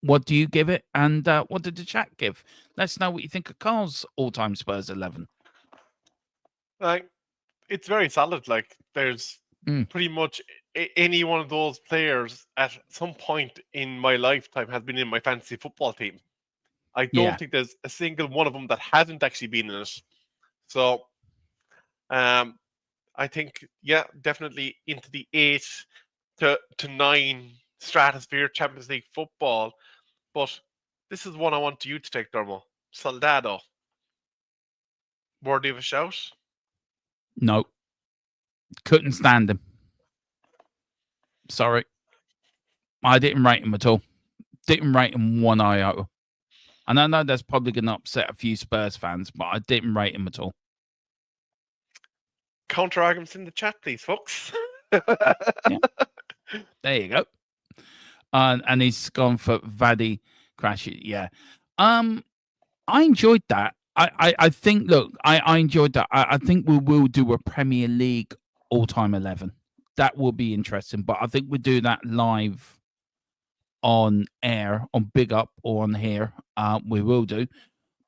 What do you give it? And what did the chat give? Let's know what you think of Carl's all-time Spurs 11. It's very solid. Like, there's pretty much any one of those players at some point in my lifetime has been in my fantasy football team. I don't think there's a single one of them that hasn't actually been in it. So, I think, definitely into the 8 to 9 stratosphere Champions League football. But this is one I want you to take, Dermo. Soldado. Worthy of a shout? No. Couldn't stand him. Sorry. I didn't rate him at all. Didn't rate him one iota. And I know that's probably going to upset a few Spurs fans, but I didn't rate him at all. Counter arguments in the chat, please, folks. There you go. And he's gone for Vadi Crash. Yeah. I enjoyed that. I think, look, I enjoyed that. I think we will do a Premier League all-time 11. That will be interesting. But I think we'll do that live on air, on Big Up or on here. We will do.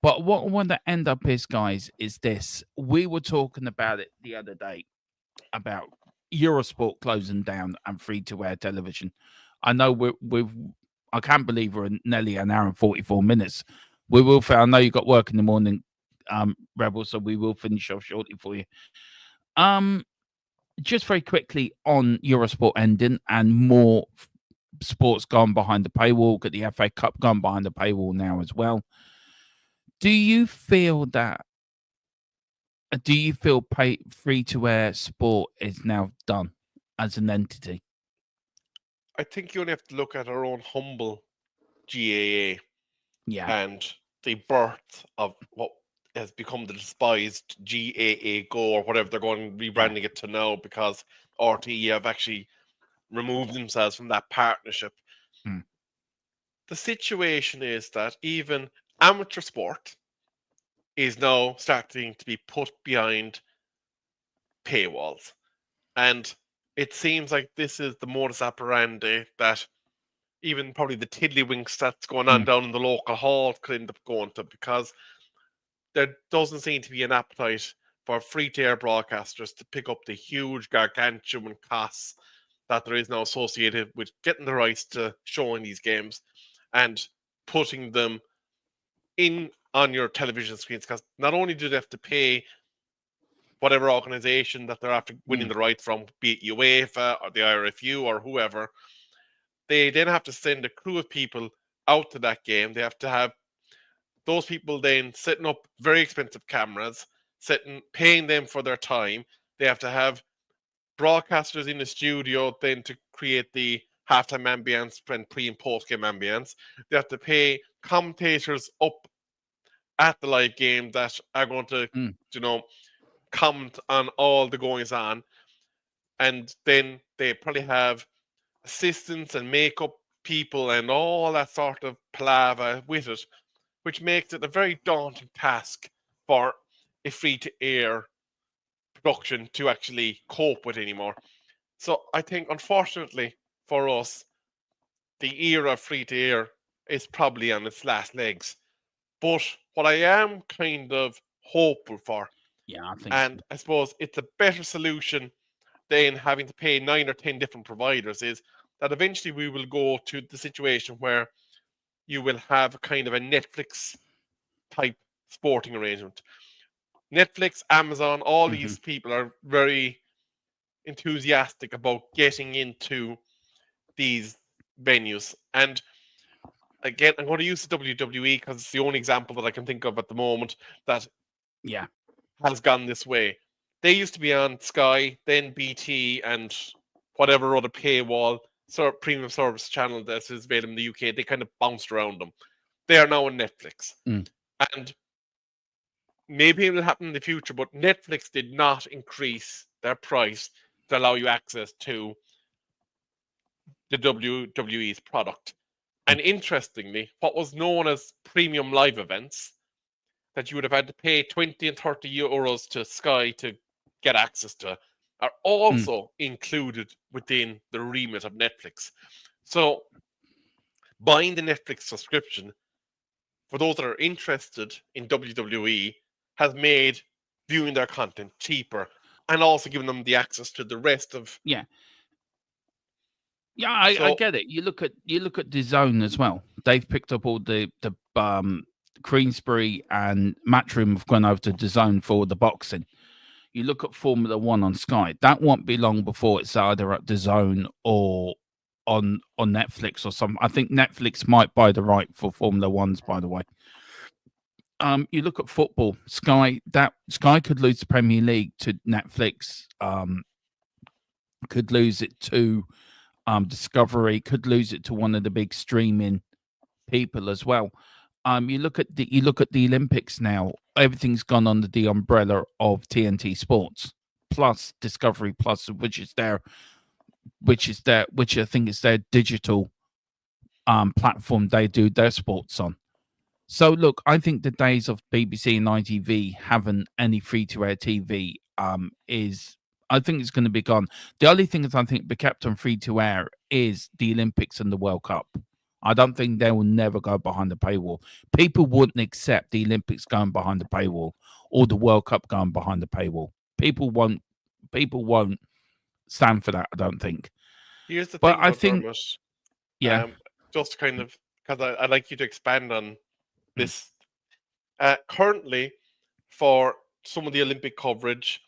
But what I want to end up is, guys, is this. We were talking about it the other day about Eurosport closing down and free-to-air television. I know I can't believe we're nearly an hour and 44 minutes. We will. I know you got work in the morning, Rebel, so we will finish off shortly for you. Just very quickly on Eurosport ending and more sports gone behind the paywall. Got the FA Cup gone behind the paywall now as well. Do you feel free-to-air sport is now done as an entity? I think you only have to look at our own humble GAA Yeah. and the birth of what has become the despised GAA Go or whatever they're going rebranding it to now, because RTE have actually removed themselves from that partnership. Mm. The situation is that even amateur sport is now starting to be put behind paywalls. And it seems like this is the modus operandi that even probably the tiddlywinks that's going on down in the local hall could end up going to, because there doesn't seem to be an appetite for free-to-air broadcasters to pick up the huge gargantuan costs that there is now associated with getting the rights to showing these games and putting them in on your television screens. Because not only do they have to pay whatever organization that they're after winning the right from, be it UEFA or the IRFU or whoever, they then have to send a crew of people out to that game. They have to have those people then setting up very expensive cameras, paying them for their time. They have to have broadcasters in the studio then to create the halftime ambience and pre and post game ambience. They have to pay commentators up at the live game that are going to, comment on all the goings on. And then they probably have assistants and makeup people and all that sort of palaver with it, which makes it a very daunting task for a free-to-air production to actually cope with anymore. So I think, unfortunately for us, the era of free-to-air is probably on its last legs. But what I am kind of hopeful for, Yeah, I think and so. I suppose it's a better solution than having to pay 9 or 10 different providers, is that eventually we will go to the situation where you will have a kind of a Netflix type sporting arrangement. Netflix, Amazon, all these people are very enthusiastic about getting into these venues. And again, I'm going to use the WWE because it's the only example that I can think of at the moment that Yeah. has gone this way. They used to be on Sky, then BT, and whatever other paywall premium service channel that is available in the UK. They kind of bounced around them. They are now on Netflix. And maybe it will happen in the future, but Netflix did not increase their price to allow you access to the WWE's product. And interestingly, what was known as premium live events that you would have had to pay 20 and 30 euros to Sky to get access to are also included within the remit of Netflix. So buying the Netflix subscription, for those that are interested in WWE, has made viewing their content cheaper and also giving them the access to the rest of. Yeah, I get it. You look at DAZN as well. They've picked up all the Queensbury and Matchroom have gone over to DAZN for the boxing. You look at Formula One on Sky. That won't be long before it's either at DAZN or on Netflix or something. I think Netflix might buy the right for Formula Ones, by the way. You look at football, Sky could lose the Premier League to Netflix, could lose it to Discovery, could lose it to one of the big streaming people as well. You look at the Olympics now. Everything's gone under the umbrella of TNT Sports plus Discovery Plus, which I think is their digital platform they do their sports on. So look, I think the days of BBC and ITV having any free-to-air TV I think it's going to be gone. The only thing that I think be kept on free-to-air is the Olympics and the World Cup. I don't think they will never go behind the paywall. People wouldn't accept the Olympics going behind the paywall or the World Cup going behind the paywall. People won't stand for that, I don't think. Here's the But thing, I think, Dermot, yeah, just kind of because I'd like you to expand on this. Currently, for some of the Olympic coverage,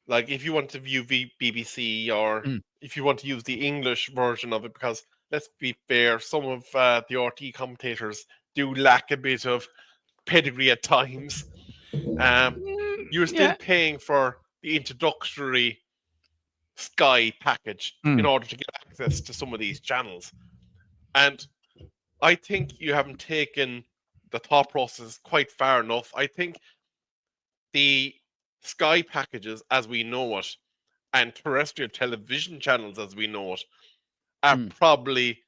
like if you want to view BBC or if you want to use the English version of it, because let's be fair, some of the RT commentators do lack a bit of pedigree at times. You're still yeah, paying for the introductory Sky package in order to get access to some of these channels. And I think you haven't taken the thought process quite far enough. I think the Sky packages as we know it and terrestrial television channels as we know it are probably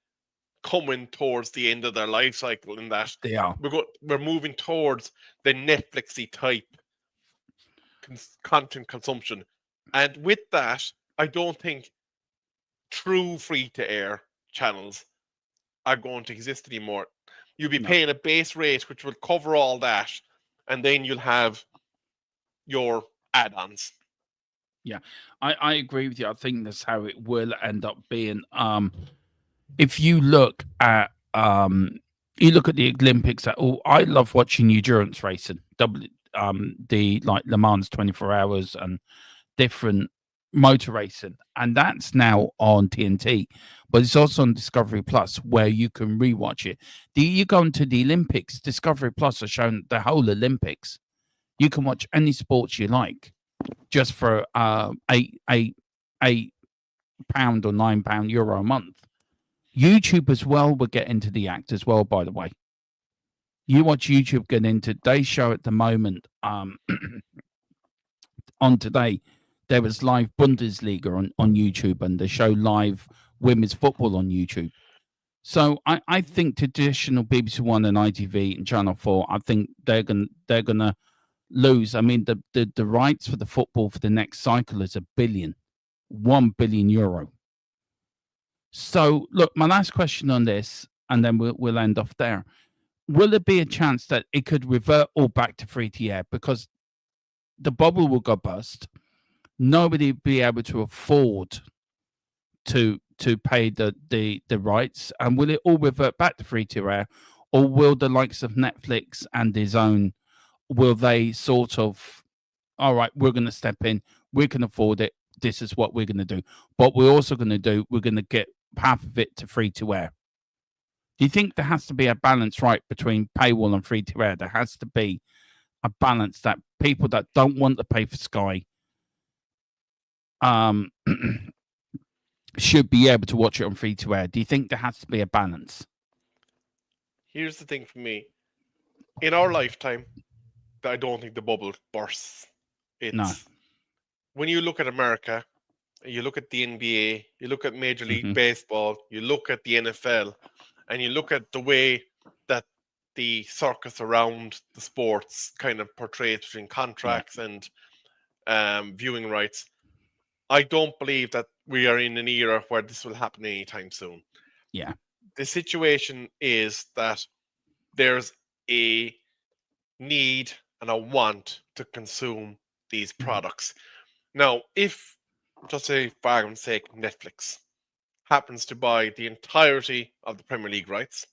coming towards the end of their life cycle, in that They are. we're moving towards the Netflixy type content consumption. And with that, I don't think true free-to-air channels are going to exist anymore. You'll be paying a base rate which will cover all that, and then you'll have your add-ons. Yeah, I agree with you. I think that's how it will end up being. If you look at the Olympics, I love watching endurance racing, the like Le Mans 24 hours and different motor racing, and that's now on TNT, but it's also on Discovery Plus where you can rewatch it. You go into the Olympics, Discovery Plus are showing the whole Olympics. You can watch any sports you like just for £8 or €9 a month. YouTube as well will get into the act as well, by the way. You watch YouTube get into, they show at the moment on today, there was live Bundesliga on YouTube, and they show live women's football on YouTube. So I think traditional BBC One and ITV and Channel 4, I think they're gonna lose. I mean, the rights for the football for the next cycle is €1 billion. So look, my last question on this, and then we'll end off there. Will there be a chance that it could revert all back to free to air, because the bubble will go bust? Nobody will be able to afford to pay the rights, and will it all revert back to free to air, or will the likes of Netflix and DAZN, will they sort of, all right, we're going to step in, we can afford it, this is what we're going to do, but we're also going to do, we're going to get half of it to free to air? Do you think there has to be a balance, right, between paywall and free to air? There has to be a balance that people that don't want to pay for Sky should be able to watch it on free to air. Do you think there has to be a balance? Here's the thing for me. In our lifetime, I don't think the bubble bursts. No. When you look at America, you look at the NBA, you look at Major League Baseball, you look at the NFL, and you look at the way that the circus around the sports kind of portrays between contracts and viewing rights, I don't believe that we are in an era where this will happen anytime soon. Yeah. The situation is that there's a need and a want to consume these products. Now, if, just say for argument's sake, Netflix happens to buy the entirety of the Premier League rights,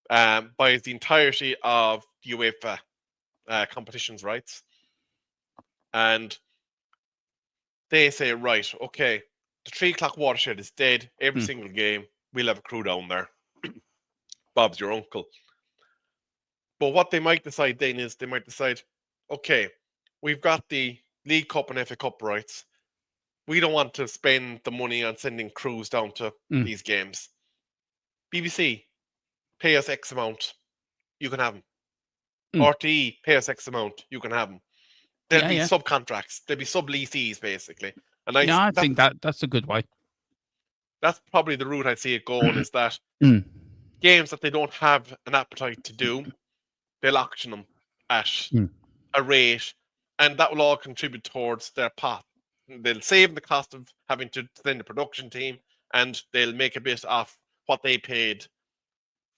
buys the entirety of the UEFA competitions rights, and they say, right, okay, the 3 o'clock watershed is dead, every single game, we'll have a crew down there. Bob's your uncle. But what they might decide then is they might decide, okay, we've got the League Cup and FA Cup rights. We don't want to spend the money on sending crews down to these games. BBC, pay us X amount, you can have them. RTE, pay us X amount, you can have them. There'll be subcontracts, there'll be sub-leasees, basically. And I think that's a good way. That's probably the route I see it going, is that games that they don't have an appetite to do, they'll auction them at a rate, and that will all contribute towards their pot. They'll save the cost of having to send a production team, and they'll make a bit off what they paid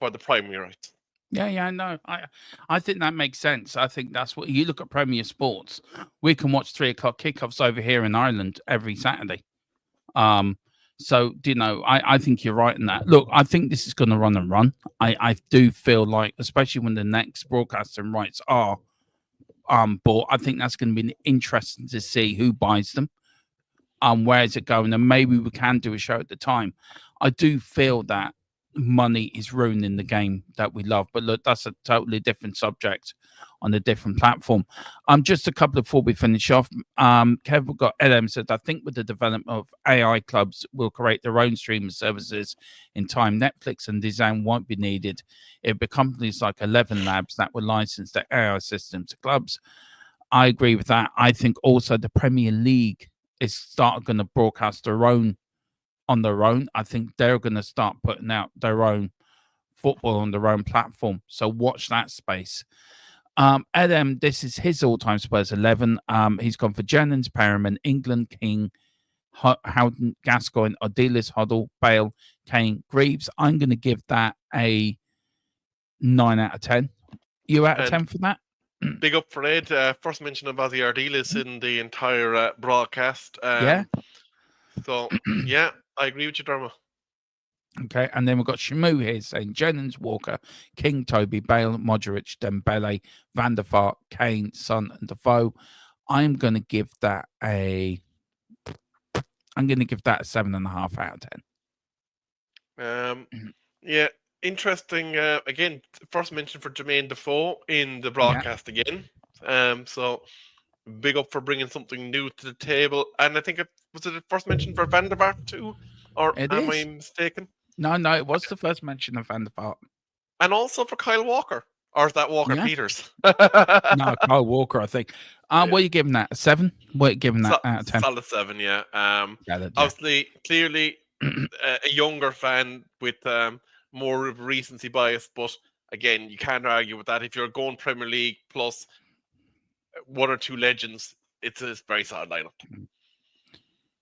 for the primary rights. Yeah, no, I think that makes sense. I think that's what you look at Premier Sports. We can watch 3 o'clock kickoffs over here in Ireland every Saturday. So, you know, I think you're right in that. Look, I think this is going to run and run. I do feel like, especially when the next broadcasting rights are bought, I think that's going to be interesting to see who buys them. Where is it going? And maybe we can do a show at the time. I do feel that money is ruining the game that we love. But look, that's a totally different subject on a different platform. Just a couple before we finish off. Kev got LM said, I think with the development of AI clubs will create their own streaming services in time. Netflix and design won't be needed. It'll be companies like 11 Labs that will license their AI system to clubs. I agree with that. I think also the Premier League is going to broadcast their own on their own. I think they're going to start putting out their own football on their own platform. So watch that space. Adam, this is his all-time Spurs 11. He's gone for Jennings, Perriman, England, King, Howden, Gascoigne, Odilis, Hoddle, Bale, Kane, Greaves. I'm going to give that a 9 out of 10. You out of 10 for that? Big up for Ed. First mention of Ozzy Ardiles in the entire broadcast. Yeah. So, yeah, I agree with you, Dermo. Okay, and then we've got Shamu here saying Jennings, Walker, King, Toby, Bale, Modric, Dembele, Van der Vaart, Kane, Son, and Defoe. I'm going to give that a 7.5 out of 10. Yeah, interesting. Again, first mention for Jermaine Defoe in the broadcast again. So big up for bringing something new to the table. And I think was it the first mention for Van der Vaart too? Or am I mistaken? No, it was the first mention of Van der Vaart. And also for Kyle Walker. Or is that Walker Peters? No, Kyle Walker, I think. What are you giving that? A 7? What are you giving that out of 10? Solid 7, yeah. Obviously, clearly a younger fan with more recency bias, but again, you can't argue with that. If you're going Premier League plus one or two legends, it's a very solid lineup.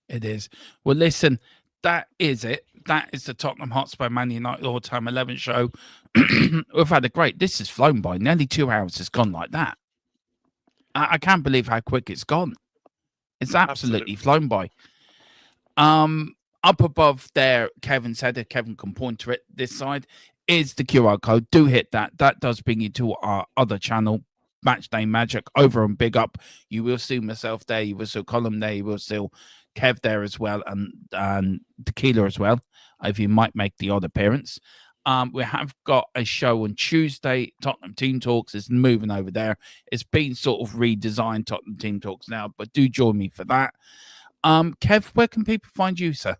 It is. Well, listen, that is it. That is the Tottenham Hotspur Man United all-time 11 show. We've had a great. This has flown by. Nearly 2 hours has gone like that. I can't believe how quick it's gone. It's absolutely flown by. Up above there, Kevin said, if Kevin can point to it, this side is the QR code. Do hit that. That does bring you to our other channel, Matchday Magic, over on Big Up. You will see myself there. You will see Column there. You will see Kev there as well, and Tequila as well, if you might make the odd appearance. We have got a show on Tuesday. Tottenham Team Talks is moving over there. It's been sort of redesigned, Tottenham Team Talks now, but do join me for that. Kev, where can people find you, sir?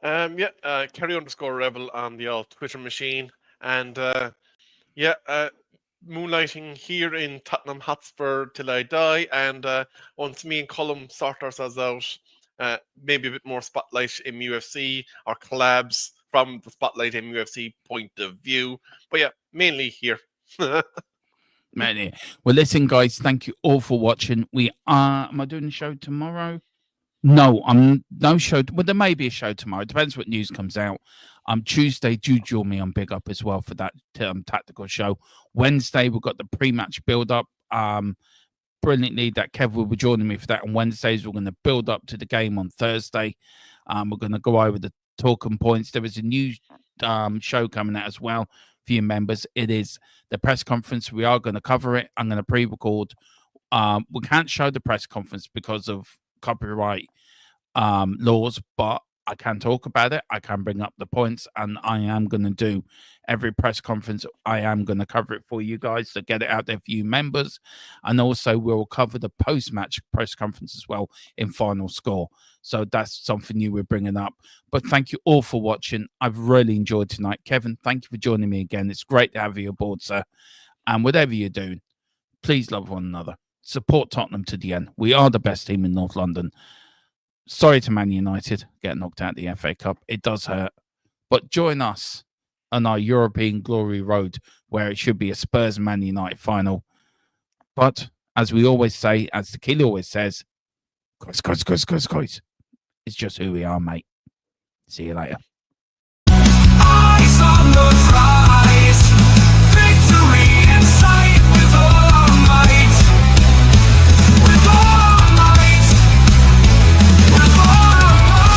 Kerry_Rebel on the old Twitter machine. And moonlighting here in Tottenham Hotspur till I die. And once me and Cullum sort ourselves out, maybe a bit more spotlight in UFC or collabs from the Spotlight in UFC point of view. But yeah, mainly here. Many. Well, listen, guys, thank you all for watching. Am I doing a show tomorrow? No, I'm no show. Well, there may be a show tomorrow. It depends what news comes out. Tuesday, do join me on Big Up as well for that tactical show. Wednesday, we've got the pre-match build-up. Brilliantly that Kev will be joining me for that on Wednesdays. We're going to build up to the game on Thursday. We're going to go over the talking points. There is a new show coming out as well for you members. It is the press conference. We are going to cover it. I'm going to pre-record. We can't show the press conference because of copyright laws, but I can talk about it. I can bring up the points, and I am going to do every press conference. I am going to cover it for you guys to get it out there for you members. And also we'll cover the post-match press conference as well in Final Score. So that's something new we're bringing up. But thank you all for watching. I've really enjoyed tonight. Kevin, thank you for joining me again. It's great to have you aboard, sir. And whatever you're doing, please love one another. Support Tottenham to the end. We are the best team in North London. Sorry to Man United get knocked out of the FA Cup. It does hurt. But join us on our European glory road where it should be a Spurs Man United final. But as we always say, as Tequila always says, it's just who we are, mate. See you later. Eyes on the prize, victory in sight with all our might, with all our might, with all our might.